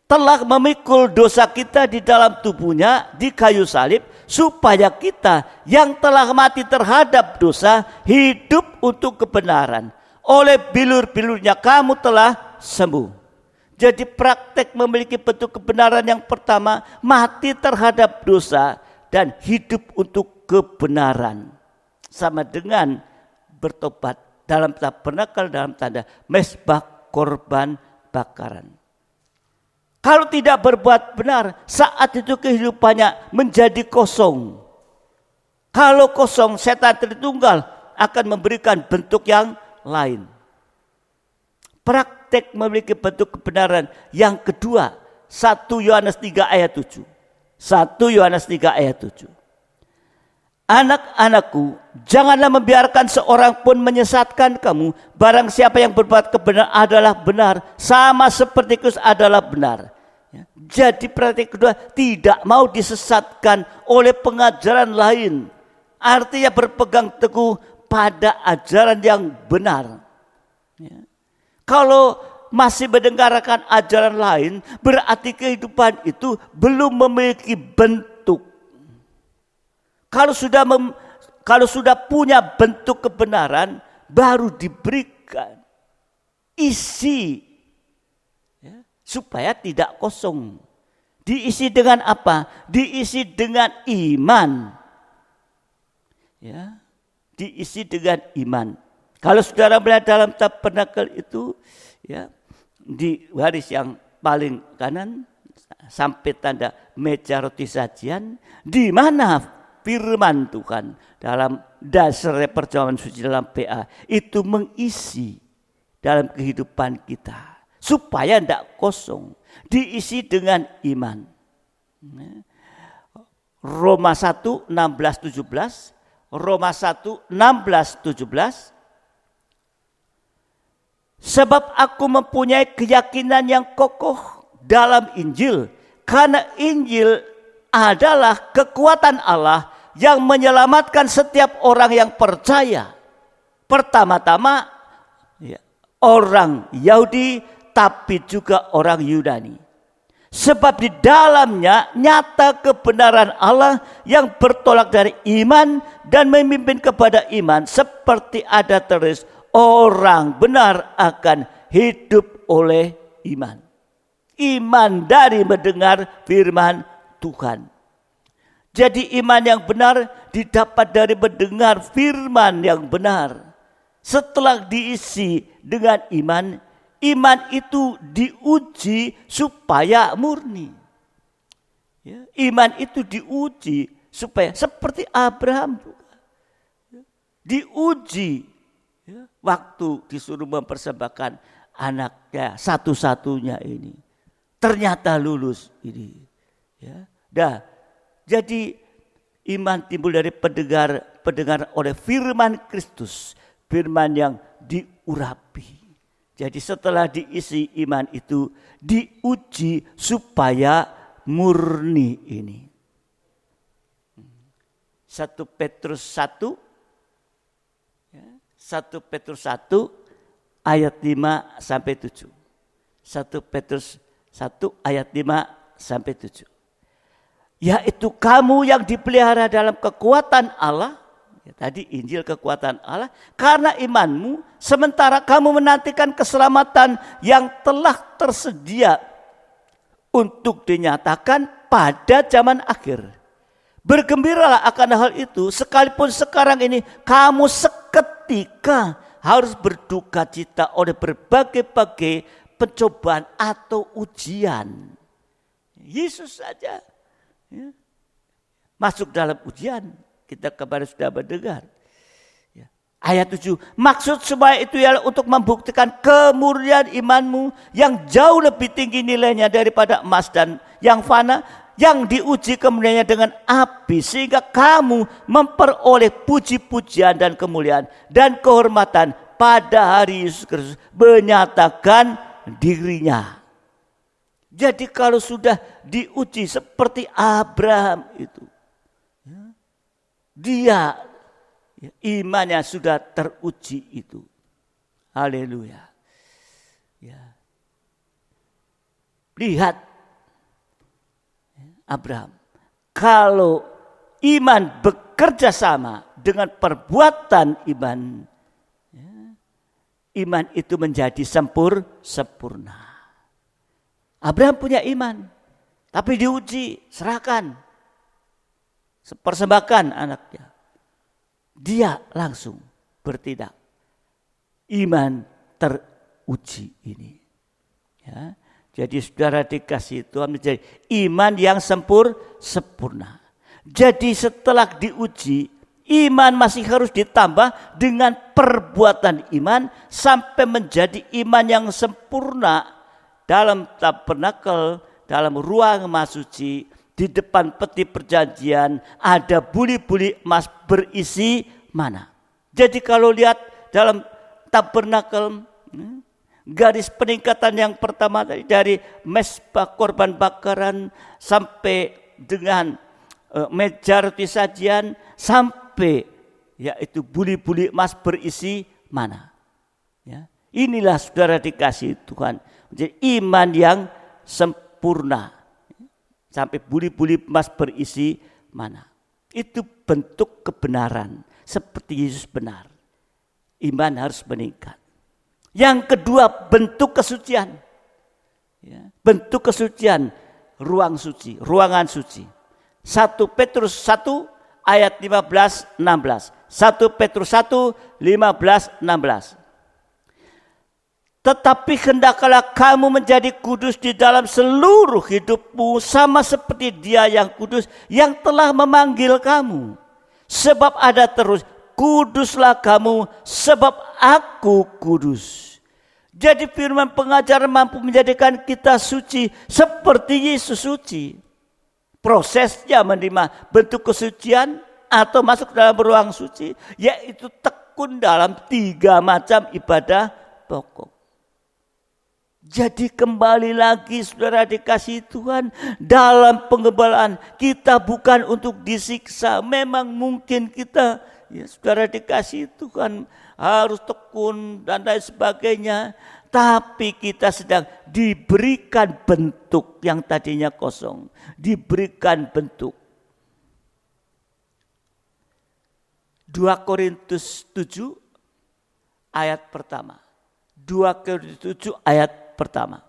telah memikul dosa kita di dalam tubuhnya di kayu salib, supaya kita yang telah mati terhadap dosa hidup untuk kebenaran. Oleh bilur-bilurnya kamu telah sembuh. Jadi praktek memiliki bentuk kebenaran yang pertama, mati terhadap dosa dan hidup untuk kebenaran. Sama dengan bertobat dalam tabernakel, dalam tanda mezbah korban bakaran. Kalau tidak berbuat benar, saat itu kehidupannya menjadi kosong. Kalau kosong, setan Tritunggal akan memberikan bentuk yang lain. Praktek memiliki bentuk kebenaran yang kedua, 1 Yohanes 3 ayat 7. 1 Yohanes 3 ayat 7. Anak-anakku, janganlah membiarkan seorang pun menyesatkan kamu. Barang siapa yang berbuat kebenaran adalah benar, sama seperti Kristus adalah benar. Jadi praktek kedua, tidak mau disesatkan oleh pengajaran lain. Artinya berpegang teguh pada ajaran yang benar. Kalau masih mendengarkan ajaran lain, berarti kehidupan itu belum memiliki bentuk. Kalau sudah punya bentuk kebenaran, baru diberikan isi, ya, supaya tidak kosong. Diisi dengan apa? Diisi dengan iman. Ya, diisi dengan iman. Kalau saudara melihat dalam tabernakel itu, ya, di baris yang paling kanan sampai tanda meja roti sajian, di mana firman Tuhan dalam dasar perjamuan suci dalam PA itu mengisi dalam kehidupan kita supaya tidak kosong, diisi dengan iman. Roma 1, 16, 17. Roma 1, 16, 17. Sebab aku mempunyai keyakinan yang kokoh dalam Injil. Karena Injil adalah kekuatan Allah yang menyelamatkan setiap orang yang percaya. Pertama-tama orang Yahudi tapi juga orang Yunani. Sebab di dalamnya nyata kebenaran Allah yang bertolak dari iman dan memimpin kepada iman, seperti ada tertulis, orang benar akan hidup oleh iman. Iman dari mendengar firman Tuhan. Jadi iman yang benar didapat dari mendengar firman yang benar. Setelah diisi dengan iman, iman itu diuji supaya murni. Ya, iman itu diuji supaya seperti Abraham juga. Diuji waktu disuruh mempersembahkan anaknya satu-satunya ini. Ternyata lulus ini. Ya. Jadi iman timbul dari pendengar oleh firman Kristus. Firman yang diurapi. Jadi setelah diisi iman itu diuji supaya murni ini. 1 Petrus 1 ayat 5 sampai 7. 1 Petrus 1 ayat 5 sampai 7. Yaitu kamu yang dipelihara dalam kekuatan Allah. Ya, tadi Injil kekuatan Allah. Karena imanmu, sementara kamu menantikan keselamatan yang telah tersedia untuk dinyatakan pada zaman akhir. Bergembiralah akan hal itu, sekalipun sekarang ini kamu seketika harus berduka cita oleh berbagai-bagai pencobaan atau ujian. Yesus saja masuk dalam ujian. Kita kemarin sudah mendengar. Ayat 7. Maksud supaya itu ialah untuk membuktikan kemurnian imanmu yang jauh lebih tinggi nilainya daripada emas dan yang fana, yang diuji kemuliaannya dengan api, sehingga kamu memperoleh puji-pujian dan kemuliaan dan kehormatan pada hari Yesus Kristus menyatakan dirinya. Jadi kalau sudah diuji seperti Abraham itu, dia imannya sudah teruji itu. Haleluya. Ya. Lihat Abraham. Kalau iman bekerja sama dengan perbuatan iman, iman itu menjadi sempurna. Abraham punya iman, tapi diuji, serahkan. Persembahkan anaknya. Dia langsung bertindak. Iman teruji ini. Ya. Jadi saudara dikasih Tuhan menjadi iman yang sempurna. Jadi setelah diuji, iman masih harus ditambah dengan perbuatan iman sampai menjadi iman yang sempurna dalam tabernakel, dalam ruang Maha Suci. Di depan peti perjanjian ada buli-buli emas berisi mana. Jadi kalau lihat dalam tabernakel, garis peningkatan yang pertama dari mezbah korban bakaran sampai dengan meja roti sajian sampai yaitu buli-buli emas berisi mana. Ya. Inilah saudara dikasih Tuhan menjadi iman yang sempurna. Sampai buli-buli emas berisi mana. Itu bentuk kebenaran. Seperti Yesus benar. Iman harus meningkat. Yang kedua bentuk kesucian. Ya, bentuk kesucian. Ruang suci. Ruangan suci. 1 Petrus 1 ayat 15-16. 1 Petrus 1 15-16. Tetapi hendaklah kamu menjadi kudus di dalam seluruh hidupmu, sama seperti Dia yang kudus yang telah memanggil kamu. Sebab ada terus, kuduslah kamu sebab aku kudus. Jadi firman pengajaran mampu menjadikan kita suci seperti Yesus suci. prosesnya menerima bentuk kesucian atau masuk dalam ruang suci, yaitu tekun dalam 3 macam ibadah pokok. Jadi kembali lagi saudara dikasihi Tuhan, dalam pengembalaan kita bukan untuk disiksa. Memang mungkin kita, ya saudara dikasihi Tuhan, harus tekun dan lain sebagainya. Tapi kita sedang diberikan bentuk yang tadinya kosong. Diberikan bentuk. 2 Korintus 7 ayat pertama. 2 Korintus 7 ayat pertama.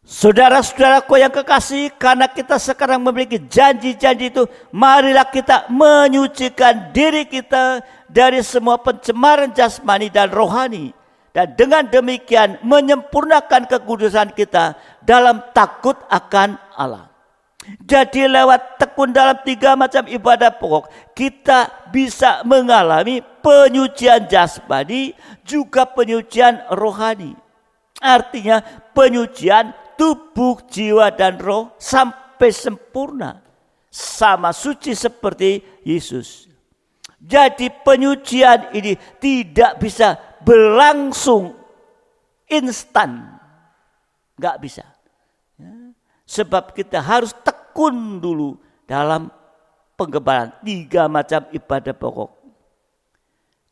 Saudara-saudaraku yang kekasih, karena kita sekarang memiliki janji-janji itu, marilah kita menyucikan diri kita dari semua pencemaran jasmani dan rohani. Dan dengan demikian menyempurnakan kekudusan kita dalam takut akan Allah. Jadi lewat tekun dalam 3 macam ibadah pokok, kita bisa mengalami penyucian jasmani, juga penyucian rohani. Artinya penyucian tubuh, jiwa, dan roh sampai sempurna. Sama suci seperti Yesus. Jadi penyucian ini tidak bisa berlangsung instan. Enggak bisa. Sebab kita harus tekun dulu dalam penggembalaan 3 macam ibadah pokok.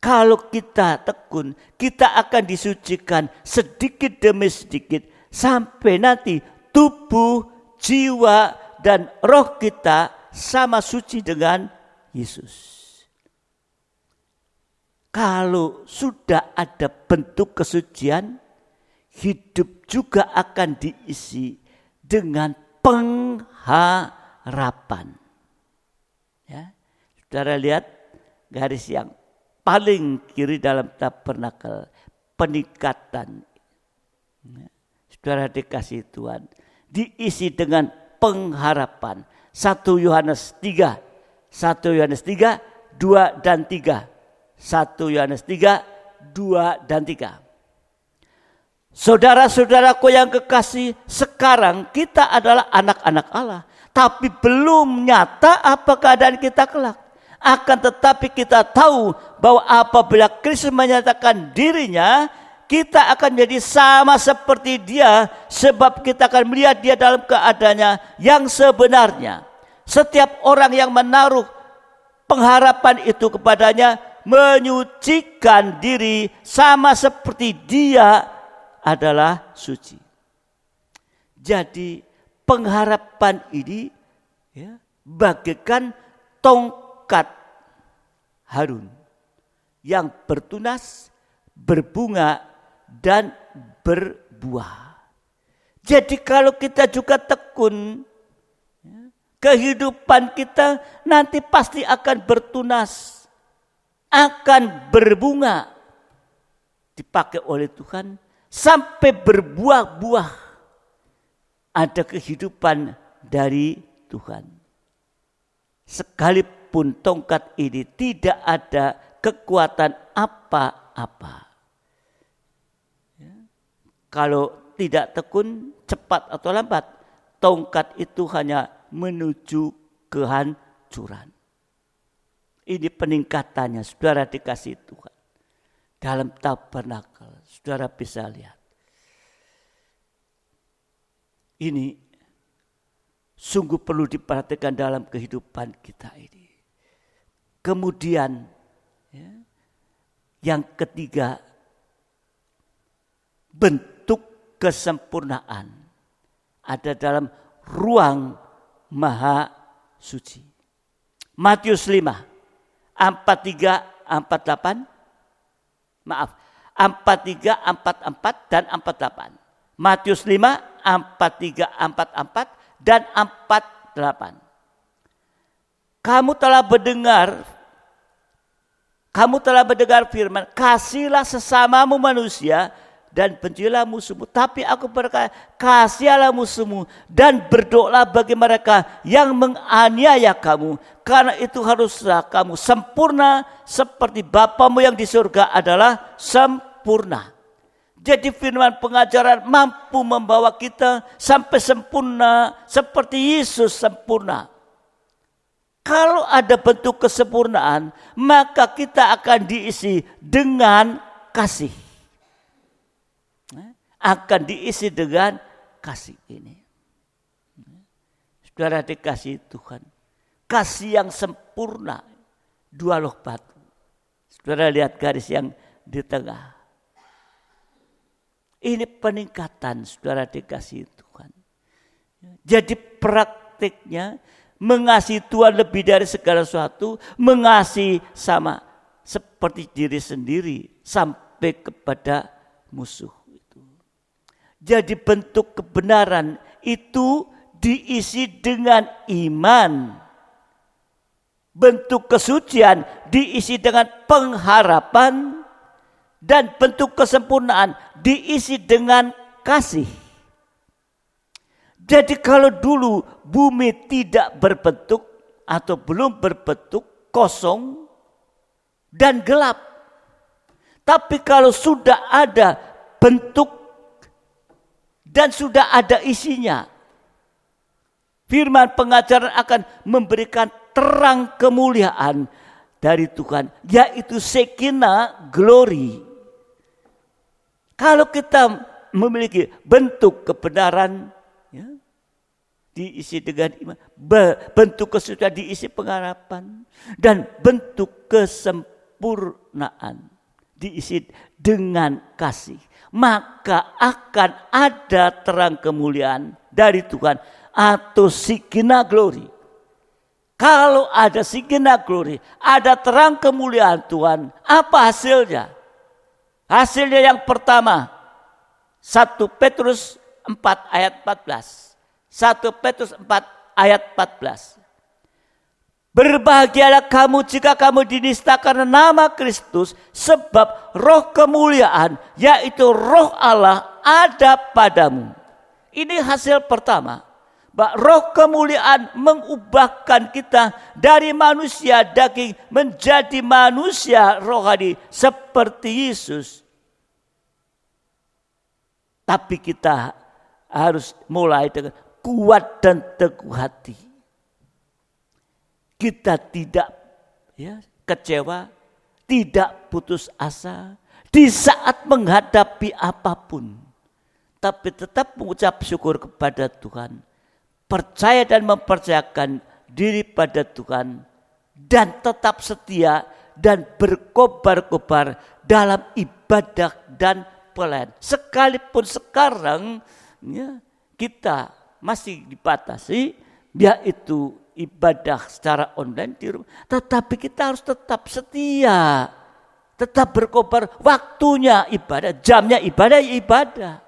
Kalau kita tekun, kita akan disucikan sedikit demi sedikit sampai nanti tubuh, jiwa, dan roh kita sama suci dengan Yesus. Kalau sudah ada bentuk kesucian, hidup juga akan diisi dengan pengharapan. Ya, saudara lihat garis yang paling kiri dalam tabernakel, peningkatan. Ya, saudara dikasihi Tuhan, diisi dengan pengharapan. 1 Yohanes 3, 1 Yohanes 3, 2 dan 3. 1 Yohanes 3, 2 dan 3. Saudara-saudaraku yang kekasih, sekarang kita adalah anak-anak Allah. Tapi belum nyata apa keadaan kita kelak. Akan tetapi kita tahu bahwa apabila Kristus menyatakan dirinya, kita akan menjadi sama seperti Dia. Sebab kita akan melihat Dia dalam keadaannya yang sebenarnya. Setiap orang yang menaruh pengharapan itu kepadanya, menyucikan diri sama seperti Dia adalah suci. Jadi pengharapan ini ya, bagaikan tongkat Harun yang bertunas, berbunga, dan berbuah. Jadi kalau kita juga tekun, ya, kehidupan kita nanti pasti akan bertunas, akan berbunga, dipakai oleh Tuhan sampai berbuah-buah. Ada kehidupan dari Tuhan. Sekalipun tongkat ini tidak ada kekuatan apa-apa. Ya. Kalau tidak tekun, cepat atau lambat, tongkat itu hanya menuju kehancuran. Ini peningkatannya, saudara dikasihi Tuhan. Dalam tabernakel, saudara bisa lihat. Ini sungguh perlu diperhatikan dalam kehidupan kita ini. Kemudian ya, yang ketiga, bentuk kesempurnaan ada dalam ruang maha suci. Matius 5, 43, 48. Maaf, 43, 44 dan 48. Matius 5, 43, 44 dan 48. Kamu telah mendengar firman, kasihlah sesamamu manusia dan bencilah musuhmu. Tapi aku berkata, kasihilah musuhmu dan berdoalah bagi mereka yang menganiaya kamu. Karena itu haruslah kamu sempurna seperti Bapamu yang di surga adalah sempurna. Jadi firman pengajaran mampu membawa kita sampai sempurna seperti Yesus sempurna. Kalau ada bentuk kesempurnaan, maka kita akan diisi dengan kasih. Akan diisi dengan kasih ini. Saudara dikasih Tuhan. Kasih yang sempurna. Dua loh batu. Saudara lihat garis yang di tengah. Ini peningkatan saudara dikasih Tuhan. Jadi praktiknya mengasihi Tuhan lebih dari segala sesuatu. Mengasihi sama seperti diri sendiri. Sampai kepada musuh. Jadi bentuk kebenaran itu diisi dengan iman. Bentuk kesucian diisi dengan pengharapan. Dan bentuk kesempurnaan diisi dengan kasih. Jadi kalau dulu bumi tidak berbentuk atau belum berbentuk, kosong dan gelap. Tapi kalau sudah ada bentuk dan sudah ada isinya, firman pengajaran akan memberikan terang kemuliaan dari Tuhan, yaitu Shekinah glory. Kalau kita memiliki bentuk kebenaran, ya, diisi dengan iman, bentuk kesucian diisi pengharapan, dan bentuk kesempurnaan diisi dengan kasih, maka akan ada terang kemuliaan dari Tuhan atau Shekinah glory. Kalau ada Shekinah glory, ada terang kemuliaan Tuhan, apa hasilnya? Hasilnya yang pertama, 1 Petrus 4 ayat 14. 1 Petrus 4 ayat 14. Berbahagialah kamu jika kamu dinista karena nama Kristus, sebab roh kemuliaan, yaitu roh Allah ada padamu. Ini hasil pertama. Roh kemuliaan mengubahkan kita dari manusia daging menjadi manusia rohani seperti Yesus. Tapi kita harus mulai dengan kuat dan teguh hati. Kita tidak kecewa, tidak putus asa di saat menghadapi apapun. Tapi tetap mengucap syukur kepada Tuhan. Percaya dan mempercayakan diri pada Tuhan. Dan tetap setia dan berkobar-kobar dalam ibadah dan pelayanan. Sekalipun sekarang kita masih dibatasi, yaitu ibadah secara online di rumah. Tetapi kita harus tetap setia. Tetap berkobar waktunya ibadah, jamnya ibadah, ibadah.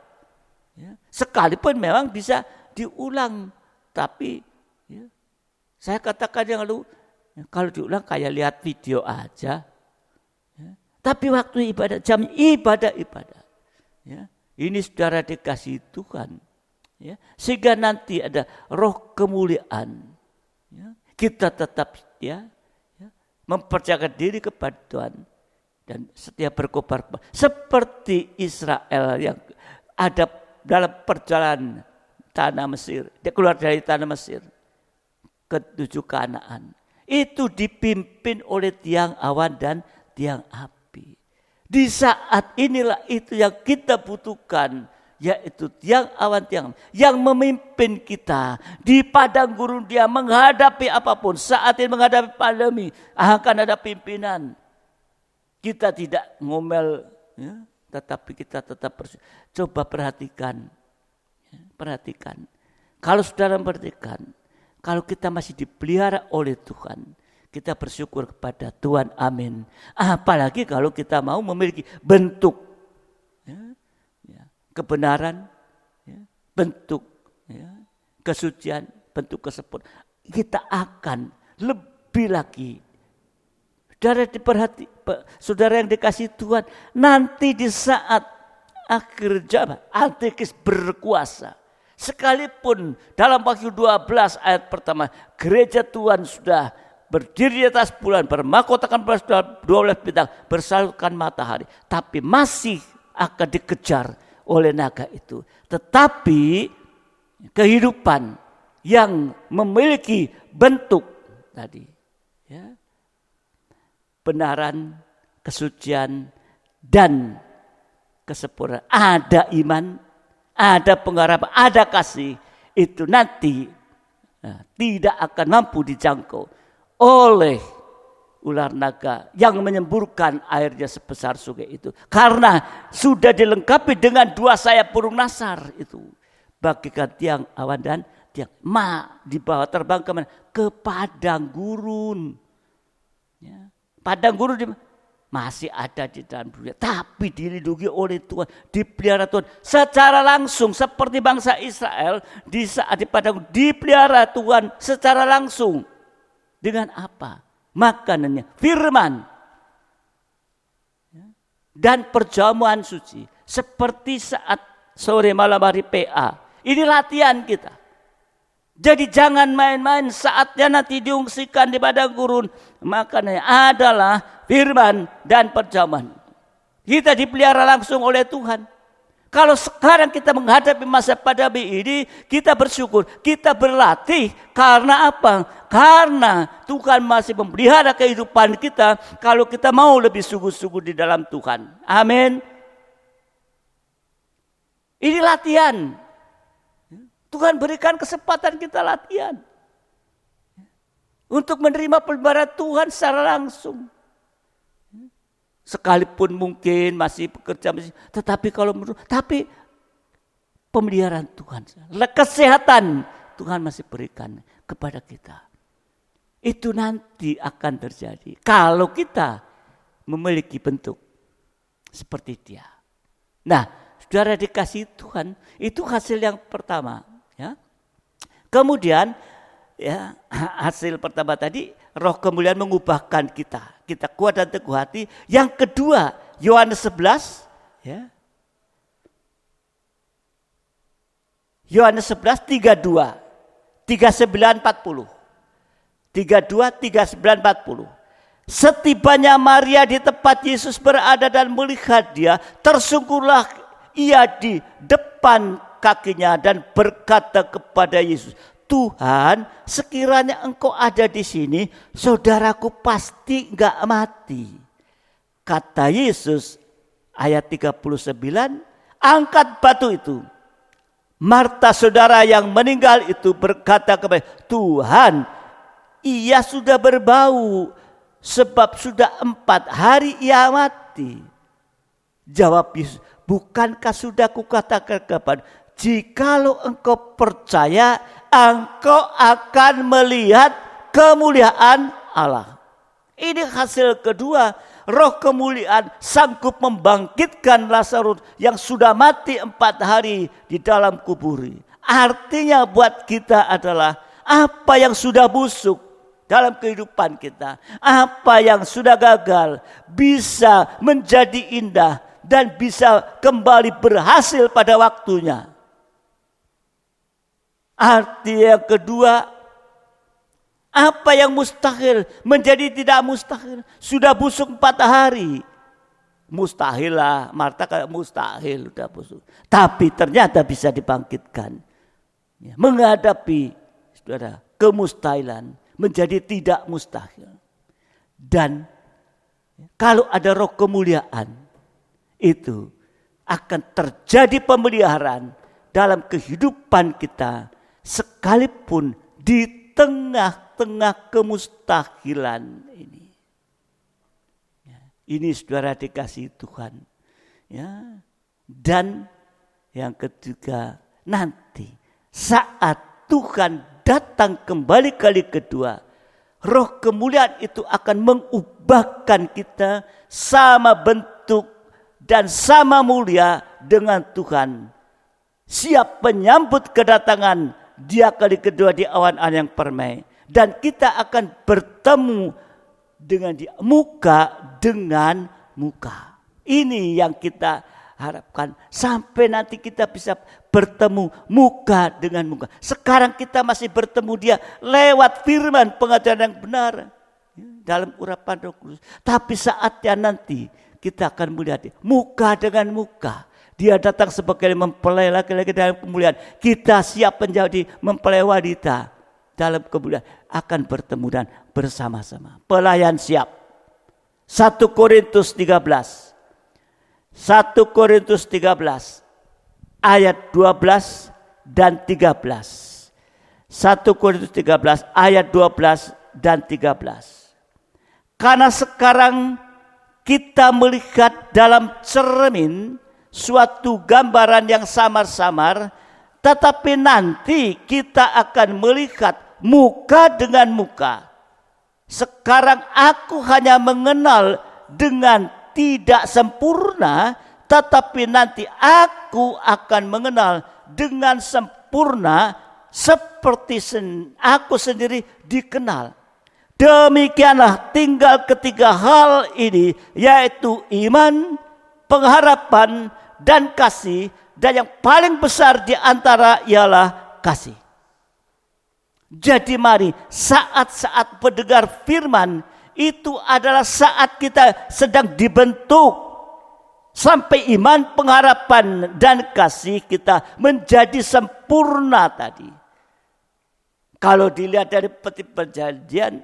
Sekalipun memang bisa diulang. Tapi saya katakan yang lalu, kalau diulang kayak lihat video aja. Tapi waktu ibadah, jam ibadah. Ini saudara dikasih Tuhan. Sehingga nanti ada roh kemuliaan. Kita tetap mempercayakan diri kepada Tuhan. Dan setia berkobar. Seperti Israel yang ada dalam perjalanan tanah Mesir. Dia keluar dari tanah Mesir. Ketujuh Kanaan. Itu dipimpin oleh tiang awan dan tiang api. Di saat inilah itu yang kita butuhkan. Yaitu tiang awan, tiang yang memimpin kita di padang gurun dia menghadapi apapun. Saat ini menghadapi pandemi akan ada pimpinan. Kita tidak ngomel, tetapi kita tetap coba perhatikan. Perhatikan. Kalau saudara perhatikan, kalau kita masih dipelihara oleh Tuhan, kita bersyukur kepada Tuhan. Amin. Apalagi kalau kita mau memiliki bentuk kebenaran, bentuk kesucian, bentuk kesempurnaan, kita akan lebih lagi. Saudara yang dikasih Tuhan, nanti di saat akhir zaman, Antikris berkuasa. Sekalipun dalam Wahyu 12 ayat pertama, gereja Tuhan sudah berdiri di atas bulan, bermahkotakan 12 bintang, bersalutkan matahari. Tapi masih akan dikejar oleh naga itu. Tetapi kehidupan yang memiliki bentuk tadi, ya, benaran, kesucian, dan kesempurnaan. Ada iman, ada pengharapan, ada kasih. Itu nanti tidak akan mampu dijangkau oleh ular naga yang menyemburkan airnya sebesar sungai itu. Karena sudah dilengkapi dengan 2 sayap burung nasar itu. Bagikan tiang awan dan tiang dibawa terbang kemana? Ke padang gurun. Ya. Padang gurun masih ada di dalam dunia, tapi dilindungi oleh Tuhan, dipelihara Tuhan secara langsung, seperti bangsa Israel di saat di padang dipelihara Tuhan secara langsung. Dengan apa? Makanannya firman dan perjamuan suci, seperti saat sore malam hari PA. Ini latihan kita. Jadi jangan main-main, saatnya nanti diungsikan di padang gurun. Makanannya adalah firman dan perjamuan. Kita dipelihara langsung oleh Tuhan. Kalau sekarang kita menghadapi masa pandemi ini, kita bersyukur, kita berlatih. Karena apa? Karena Tuhan masih memelihara kehidupan kita. Kalau kita mau lebih sungguh-sungguh di dalam Tuhan. Amin. Ini latihan. Tuhan berikan kesempatan kita latihan. Untuk menerima pemeliharaan Tuhan secara langsung. Sekalipun mungkin masih bekerja, tetapi kalau tapi pemeliharaan Tuhan, kesehatan Tuhan masih berikan kepada kita. Itu nanti akan terjadi kalau kita memiliki bentuk seperti Dia. Nah, saudara dikasih Tuhan, itu hasil yang pertama. Ya. Kemudian ya, hasil pertama tadi, roh kemuliaan mengubahkan kita. Kita kuat dan teguh hati. Yang kedua, Yohanes 11. Ya. Yohanes 11, 32. 39, 40. 32, 39, 40. Setibanya Maria di tempat Yesus berada dan melihat Dia, tersungkurlah ia di depan kakinya dan berkata kepada Yesus, Tuhan, sekiranya Engkau ada di sini, saudaraku pasti enggak mati. Kata Yesus, ayat 39, angkat batu itu. Marta saudara yang meninggal itu berkata kepada Tuhan, ia sudah berbau, sebab sudah 4 hari ia mati. Jawab Yesus, bukankah sudah kukatakan kepada, jikalau engkau percaya, engkau akan melihat kemuliaan Allah. Ini hasil kedua, roh kemuliaan sanggup membangkitkan Lazarus yang sudah mati 4 hari di dalam kubur. Artinya buat kita adalah apa yang sudah busuk dalam kehidupan kita, apa yang sudah gagal bisa menjadi indah dan bisa kembali berhasil pada waktunya. Arti yang kedua, apa yang mustahil menjadi tidak mustahil. Sudah busuk 4 hari. Mustahil lah, Marta kayak mustahil udah busuk. Tapi ternyata bisa dibangkitkan. Ya, menghadapi saudara, kemustahilan menjadi tidak mustahil. Dan kalau ada roh kemuliaan, itu akan terjadi pemeliharaan dalam kehidupan kita. Sekalipun di tengah-tengah kemustahilan ini. Ya, ini saudara dikasih Tuhan. Ya. Dan yang ketiga, nanti saat Tuhan datang kembali kali kedua, roh kemuliaan itu akan mengubahkan kita sama bentuk dan sama mulia dengan Tuhan. Siap menyambut kedatangan Dia kali kedua di awan-awan yang permai. Dan kita akan bertemu dengan Dia muka dengan muka. Ini yang kita harapkan. Sampai nanti kita bisa bertemu muka dengan muka. Sekarang kita masih bertemu Dia lewat firman pengajaran yang benar. Dalam urapan Roh Kudus. Tapi saatnya nanti kita akan melihat muka dengan muka. Dia datang sebagai mempelai laki-laki dalam kemuliaan. Kita siap menjadi mempelai wanita dalam kemuliaan. Akan bertemu dan bersama-sama. Pelayan siap. 1 Korintus 13. 1 Korintus 13. Ayat 12 dan 13. 1 Korintus 13 ayat 12 dan 13. Karena sekarang kita melihat dalam cermin suatu gambaran yang samar-samar, tetapi nanti kita akan melihat muka dengan muka. Sekarang aku hanya mengenal dengan tidak sempurna, tetapi nanti aku akan mengenal dengan sempurna seperti aku sendiri dikenal. Demikianlah tinggal ketiga hal ini, yaitu iman, pengharapan, dan kasih. Dan yang paling besar di antara ialah kasih. Jadi mari saat-saat mendengar firman itu adalah saat kita sedang dibentuk. Sampai iman, pengharapan, dan kasih kita menjadi sempurna tadi. Kalau dilihat dari peti perjanjian,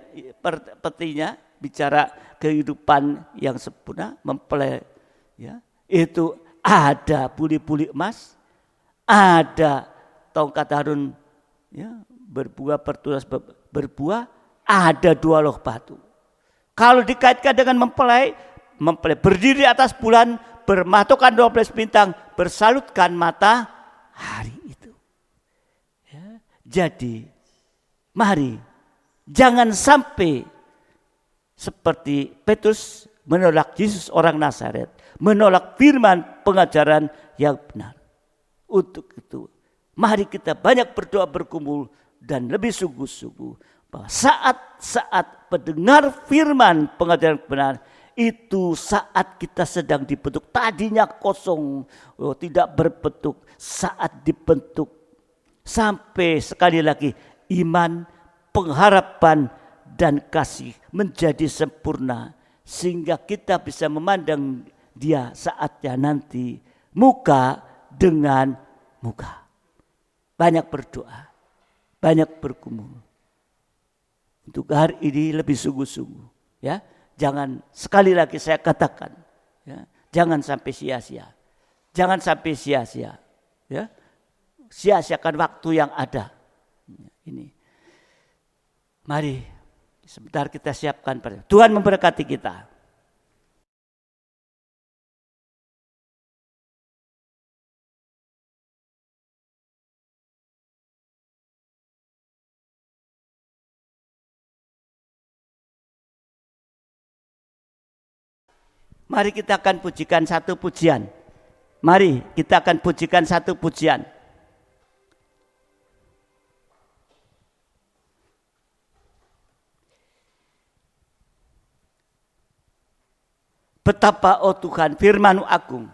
petinya bicara kehidupan yang sempurna, mempelai, ya, itu ada puli-puli emas, ada tongkat Harun, ya, berbuah pertunas berbuah, ada 2 loh batu. Kalau dikaitkan dengan mempelai berdiri di atas bulan, bermatokkan 12 bintang, bersalutkan matahari itu. Ya, jadi mari jangan sampai seperti Petrus menolak Yesus orang Nazaret, menolak firman pengajaran yang benar. Untuk itu, mari kita banyak berdoa berkumpul dan lebih sungguh-sungguh bahwa saat-saat mendengar firman pengajaran benar, itu saat kita sedang dibentuk. Tadinya kosong, tidak berbentuk, saat dibentuk. Sampai sekali lagi, iman, pengharapan, dan kasih menjadi sempurna. Sehingga kita bisa memandang dia saatnya nanti muka dengan muka. Banyak berdoa, banyak bergumul. Untuk hari ini lebih sungguh-sungguh. Ya, jangan, sekali lagi saya katakan, ya, jangan sampai sia-sia. Jangan sampai sia-sia. Ya, sia-siakan waktu yang ada. Ini. Mari sebentar kita siapkan. Tuhan memberkati kita. Mari kita akan pujikan satu pujian. Mari kita akan pujikan satu pujian. Betapa oh Tuhan firman-Mu agung.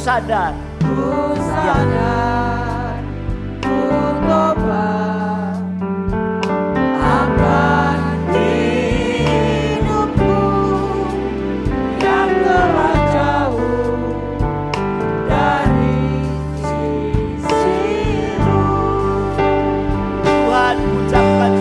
Sadar, ku sadar, ku tobat akan hidupku yang telah jauh dari sisi-Mu. Tuhan ucapkan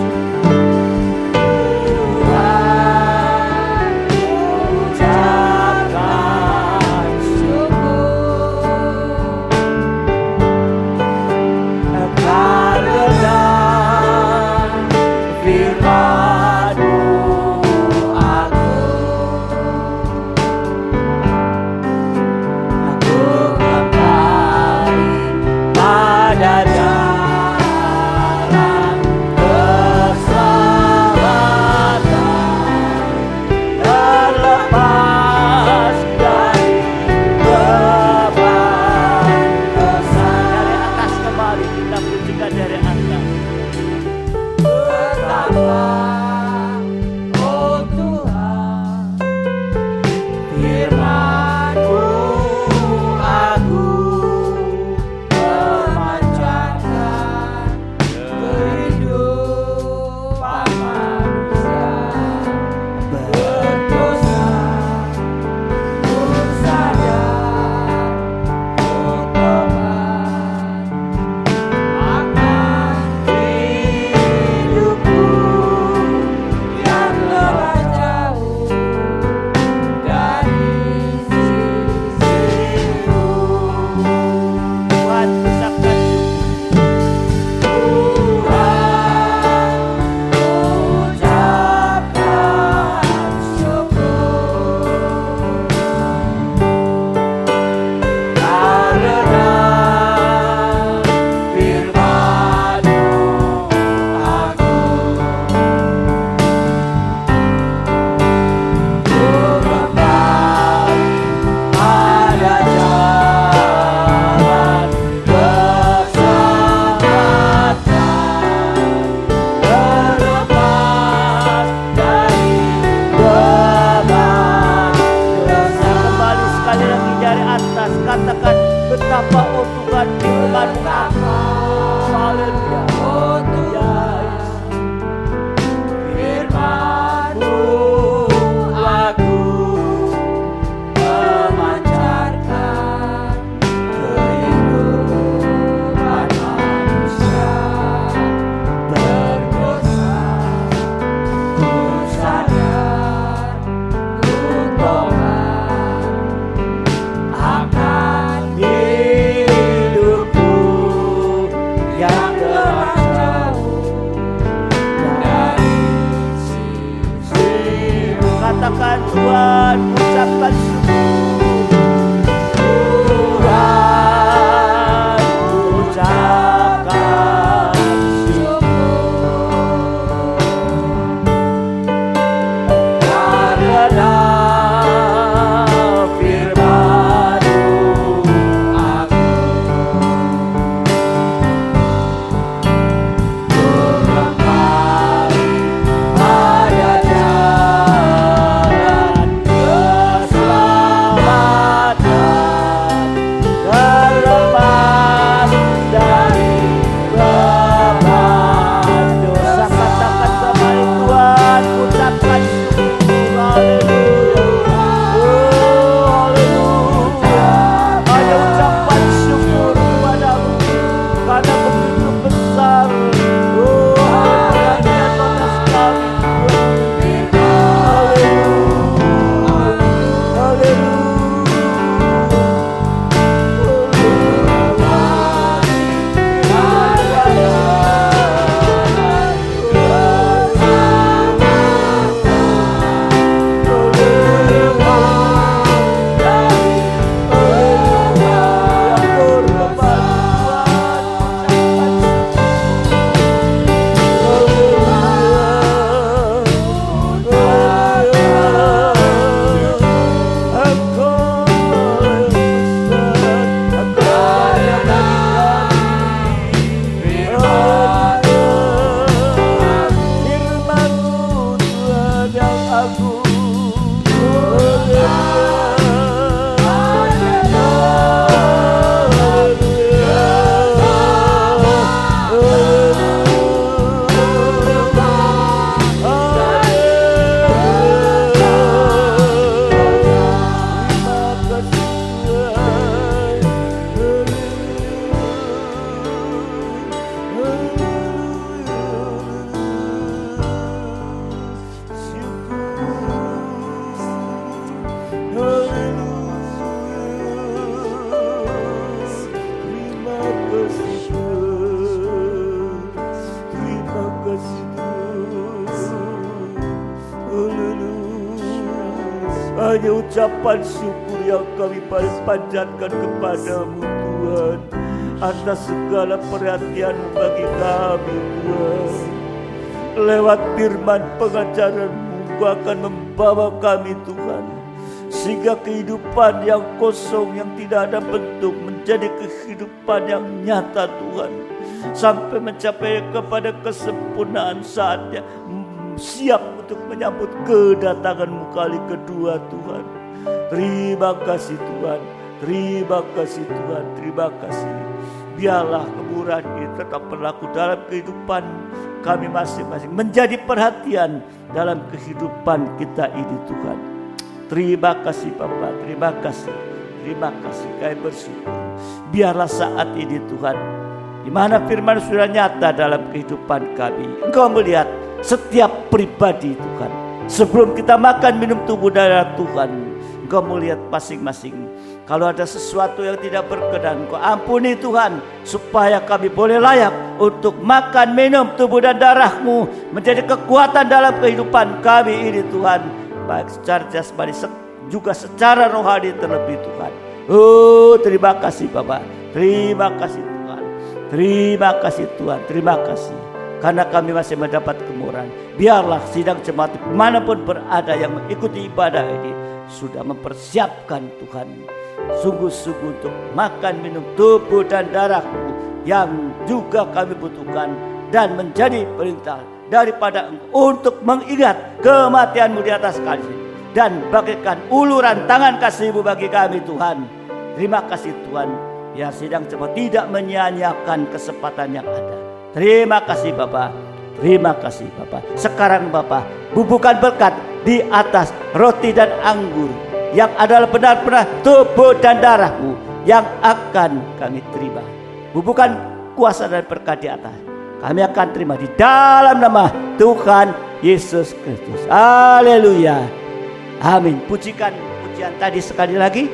katakan Tuhan, ucapkan syukur. Tuhan, ucapkan syukur. Karena firman-Mu aku berlepas pada jalan keselamatan, terlepas dari beban dosa. Katakan kembali Tuhan, ucapkan syukur. Haleluya. Oh, haleluya. Hanya ucapan syukur kepadamu karena begitu besar. Oh, perhatian atas kami Tuhan. Haleluya. Firman-Mu Tuhan yang agung. Hanya ucapan syukur yang kami panjatkan kepadamu Tuhan, atas segala perhatian-Mu bagi kami Tuhan. Lewat firman pengajaran-Mu, Engkau akan membawa kami Tuhan, sehingga kehidupan yang kosong, yang tidak ada bentuk, menjadi kehidupan yang nyata Tuhan, sampai mencapai kepada kesempurnaan saatnya siap untuk menyambut kedatangan-Mu kali kedua Tuhan. Terima kasih Tuhan, terima kasih Tuhan, terima kasih. Biarlah kemurahan ini tetap berlaku dalam kehidupan kami masing-masing, menjadi perhatian dalam kehidupan kita ini Tuhan. Terima kasih Bapa, terima kasih, terima kasih. Kami bersyukur. Biarlah saat ini Tuhan, di mana firman sudah nyata dalam kehidupan kami, Engkau melihat setiap pribadi Tuhan. Sebelum kita makan minum tubuh darah Tuhan, Engkau melihat masing-masing. Kalau ada sesuatu yang tidak berkenan, Engkau ampuni Tuhan, supaya kami boleh layak untuk makan minum tubuh dan darah-Mu, menjadi kekuatan dalam kehidupan kami ini Tuhan, baik secara jasmani juga secara rohani terlebih Tuhan. Oh, terima kasih Bapak, terima kasih Tuhan, terima kasih Tuhan, terima kasih. Karena kami masih mendapat kemurahan. Biarlah sidang jemaat manapun berada yang mengikuti ibadah ini sudah mempersiapkan Tuhan, sungguh-sungguh untuk makan minum tubuh dan darah-Mu yang juga kami butuhkan, dan menjadi perintah daripada Engkau untuk mengingat kematian-Mu di atas kayu, dan bagaikan uluran tangan kasih-Mu bagi kami Tuhan. Terima kasih Tuhan, biar sidang jemaat tidak menyia-nyiakan kesempatan yang ada. Terima kasih Bapak, terima kasih Bapak. Sekarang Bapak, bubuhkan berkat di atas roti dan anggur yang adalah benar-benar tubuh dan darah-Mu yang akan kami terima. Bubuhkan kuasa dan berkat di atas. Kami akan terima di dalam nama Tuhan Yesus Kristus. Haleluya. Amin. Pujikan pujian tadi sekali lagi.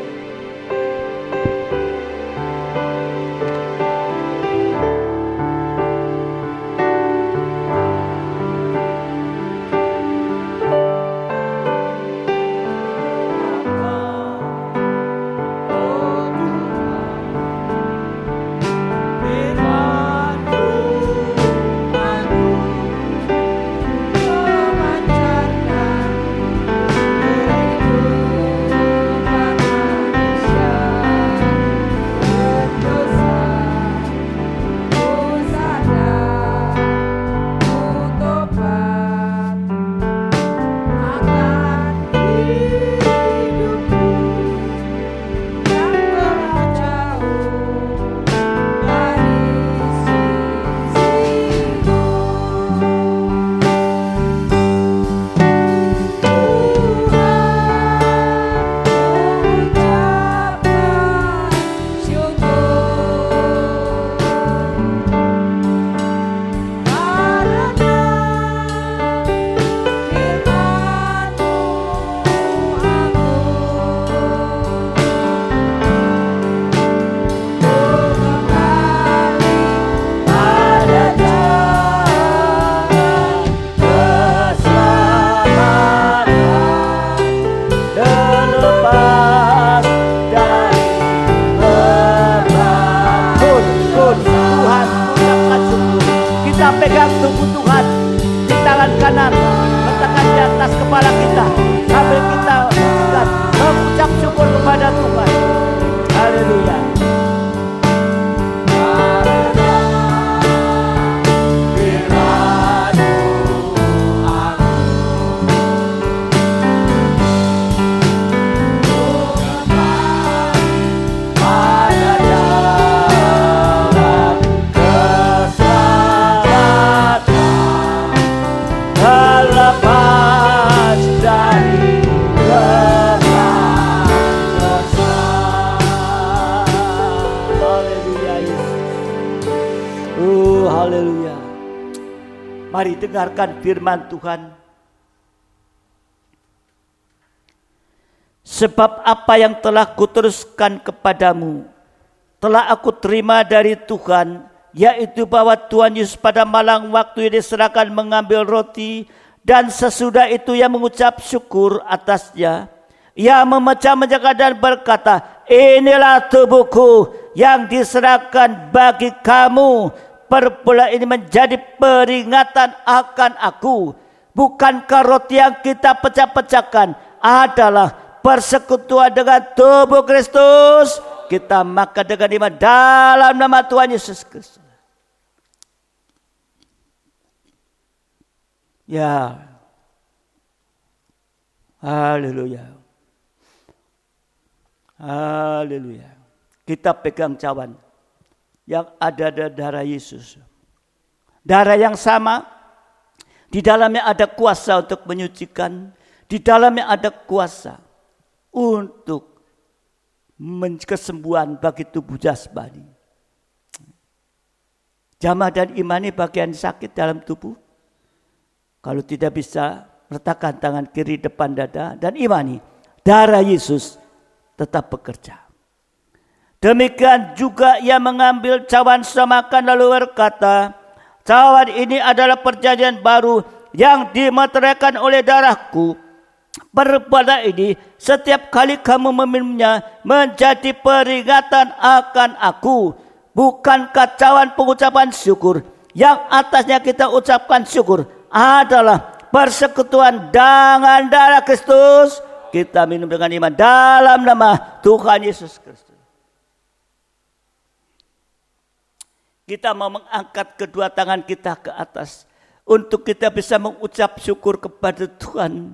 syukur kepada Tuhan. Haleluya. Haleluya. Mari dengarkan firman Tuhan. Sebab apa yang telah kuteruskan kepadamu telah aku terima dari Tuhan, yaitu bahwa Tuhan Yesus pada malam waktu yang diserahkan mengambil roti, dan sesudah itu ia mengucap syukur atasnya. Ia memecah-mecahkan dan berkata, inilah tubuhku yang diserahkan bagi kamu. Perbuatan ini menjadi peringatan akan aku. Bukankah roti yang kita pecah-pecahkan adalah persekutuan dengan tubuh Kristus? Kita makan dengan iman dalam nama Tuhan Yesus Kristus. Ya. Haleluya. Haleluya. Kita pegang cawan yang ada darah Yesus. Darah yang sama, di dalamnya ada kuasa untuk menyucikan, di dalamnya ada kuasa untuk kesembuhan bagi tubuh jasmani. Jamaah dan imani bagian sakit dalam tubuh, kalau tidak bisa, letakkan tangan kiri depan dada dan imani, darah Yesus tetap bekerja. Demikian juga ia mengambil cawan semakan lalu berkata, cawan ini adalah perjanjian baru yang dimeteraikan oleh darahku. Perbuatan ini setiap kali kamu meminumnya menjadi peringatan akan aku. Bukankah cawan pengucapan syukur yang atasnya kita ucapkan syukur adalah persekutuan dengan darah Kristus? Kita minum dengan iman dalam nama Tuhan Yesus Kristus. Kita mau mengangkat kedua tangan kita ke atas untuk kita bisa mengucap syukur kepada Tuhan.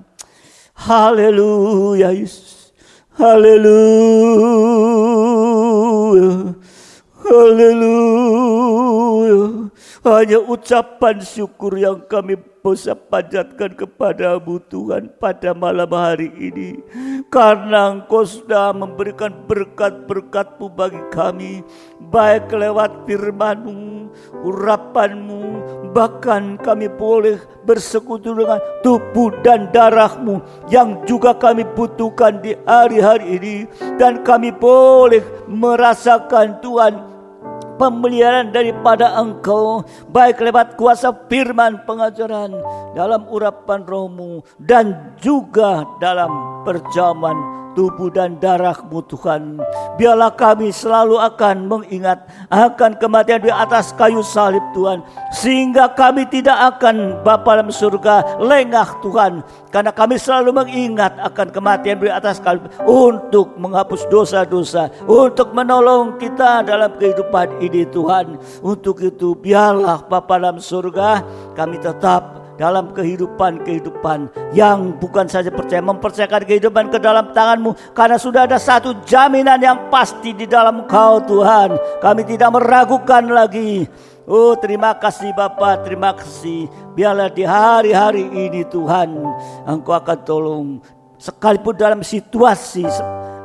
Haleluya Yesus. Haleluya. Haleluya. Hanya ucapan syukur yang kami bisa panjatkan kepadamu Tuhan pada malam hari ini. Karena Engkau sudah memberikan berkat-berkat-Mu bagi kami. Baik lewat firman-Mu, urapan-Mu. Bahkan kami boleh bersekutu dengan tubuh dan darah-Mu yang juga kami butuhkan di hari-hari ini. Dan kami boleh merasakan Tuhan pemeliharaan daripada Engkau, baik lewat kuasa firman pengajaran, dalam urapan roh-Mu, dan juga dalam perjamuan tubuh dan darah-Mu Tuhan. Biarlah kami selalu akan mengingat akan kematian di atas kayu salib Tuhan, sehingga kami tidak akan Bapa dalam surga lengah Tuhan, karena kami selalu mengingat akan kematian di atas kayu untuk menghapus dosa-dosa, untuk menolong kita dalam kehidupan ini Tuhan. Untuk itu biarlah Bapa dalam surga, kami tetap dalam kehidupan yang bukan saja mempercayakan kehidupan ke dalam tangan-Mu, karena sudah ada satu jaminan yang pasti di dalam Engkau Tuhan. Kami tidak meragukan lagi. Oh, terima kasih Bapa, terima kasih. Biarlah di hari-hari ini Tuhan, Engkau akan tolong, sekalipun dalam situasi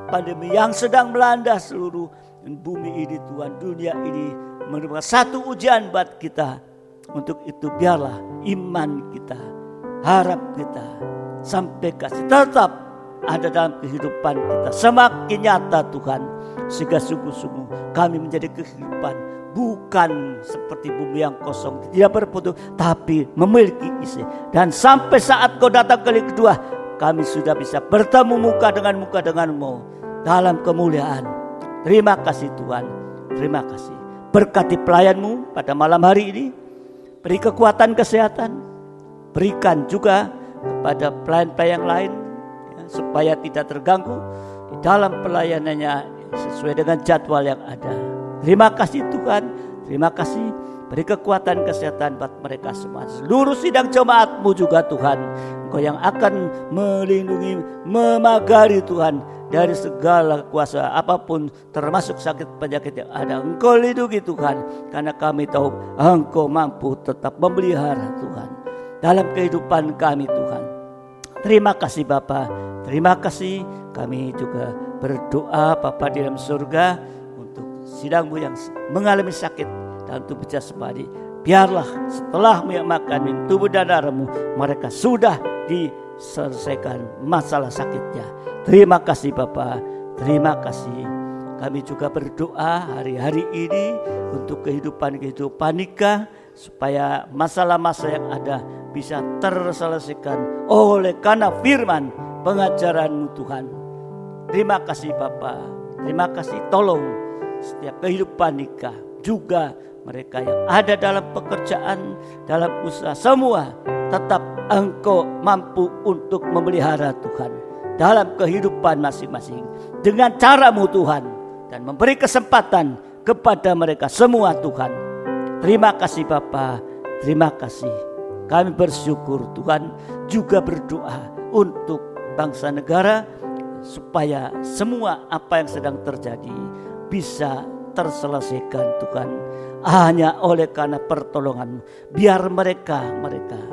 pandemi yang sedang melanda seluruh bumi ini Tuhan, dunia ini merupakan satu ujian buat kita. Untuk itu biarlah iman kita, harap kita, sampai kasih tetap ada dalam kehidupan kita. Semakin nyata Tuhan, sehingga sungguh-sungguh kami menjadi kehidupan bukan seperti bumi yang kosong, tidak berputus, tapi memiliki isi. Dan sampai saat Kau datang kali kedua, kami sudah bisa bertemu muka denganmu dalam kemuliaan. Terima kasih Tuhan, terima kasih. Berkati pelayan-Mu pada malam hari ini. Beri kekuatan kesehatan, berikan juga kepada pelayan-pelayan yang lain, ya, supaya tidak terganggu di dalam pelayanannya sesuai dengan jadwal yang ada. Terima kasih Tuhan, terima kasih. Beri kekuatan kesehatan buat mereka semua. Seluruh sidang jemaat-Mu juga Tuhan. Engkau yang akan melindungi, memagari Tuhan dari segala kuasa apapun, termasuk sakit penyakit yang ada. Engkau lindungi Tuhan, karena kami tahu Engkau mampu tetap memelihara Tuhan dalam kehidupan kami Tuhan. Terima kasih Bapa, terima kasih. Kami juga berdoa Bapa di dalam surga untuk sidang-Mu yang mengalami sakit dalam tubuh jasmani. Biarlah setelah makan minum tubuh dan darah-Mu, mereka sudah diselesaikan masalah sakitnya. Terima kasih Bapa, terima kasih. Kami juga berdoa hari-hari ini untuk kehidupan nikah, supaya masalah-masalah yang ada bisa terselesaikan oleh karena firman pengajaran-Mu Tuhan. Terima kasih Bapa, terima kasih. Tolong setiap kehidupan nikah, juga mereka yang ada dalam pekerjaan, dalam usaha, semua tetap Engkau mampu untuk memelihara Tuhan dalam kehidupan masing-masing dengan cara-Mu Tuhan, dan memberi kesempatan kepada mereka semua Tuhan. Terima kasih Bapa, terima kasih. Kami bersyukur Tuhan, juga berdoa untuk bangsa negara supaya semua apa yang sedang terjadi bisa terselesaikan Tuhan, hanya oleh karena pertolongan. Biar mereka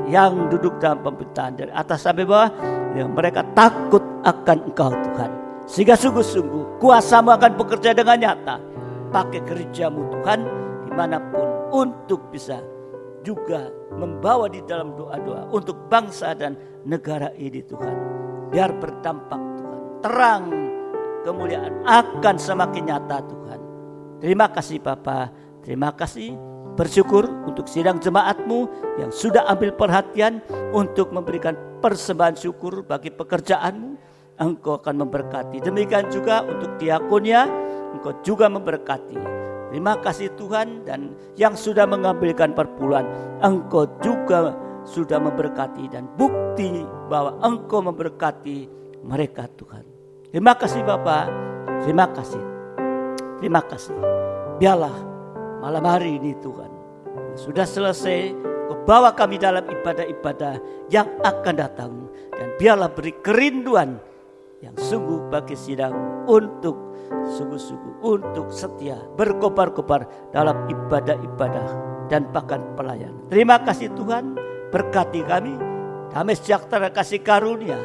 yang duduk dalam pemerintahan dari atas sampai bawah, yang mereka takut akan Engkau Tuhan, sehingga sungguh-sungguh kuasa-Mu akan bekerja dengan nyata. Pakai gereja-Mu Tuhan dimanapun, untuk bisa juga membawa di dalam doa-doa untuk bangsa dan negara ini Tuhan. Biar berdampak Tuhan, terang kemuliaan akan semakin nyata Tuhan. Terima kasih Bapa, terima kasih. Bersyukur untuk sidang jemaat-Mu yang sudah ambil perhatian untuk memberikan persembahan syukur bagi pekerjaan-Mu. Engkau akan memberkati. Demikian juga untuk diakonnya, Engkau juga memberkati. Terima kasih Tuhan. Dan yang sudah mengambilkan perpuluhan, Engkau juga sudah memberkati, dan bukti bahwa Engkau memberkati mereka Tuhan. Terima kasih Bapa, terima kasih. Terima kasih. Biarlah malam hari ini Tuhan sudah selesai, Kau bawa kami dalam ibadah-ibadah yang akan datang. Dan biarlah beri kerinduan yang sungguh bagi sidang untuk sungguh-sungguh, untuk setia berkobar-kobar dalam ibadah-ibadah dan bahkan pelayanan. Terima kasih Tuhan, berkati kami, damai sejahtera kasih karunia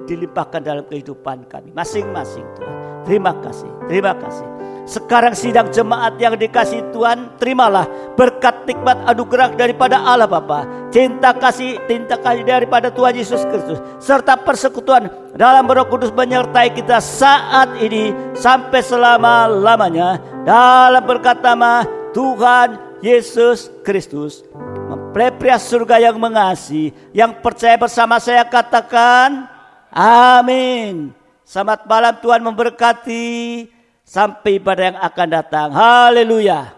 dilimpahkan dalam kehidupan kami masing-masing Tuhan. Terima kasih, terima kasih. Sekarang sidang jemaat yang dikasih Tuhan, terimalah berkat nikmat anugerah daripada Allah Bapa, cinta kasih daripada Tuhan Yesus Kristus, serta persekutuan dalam Roh Kudus menyertai kita saat ini sampai selama-lamanya. Dalam berkat nama Tuhan Yesus Kristus, mempelai pria surga yang mengasihi, yang percaya bersama saya katakan amin. Selamat malam, Tuhan memberkati. Sampai ibadah yang akan datang. Haleluya.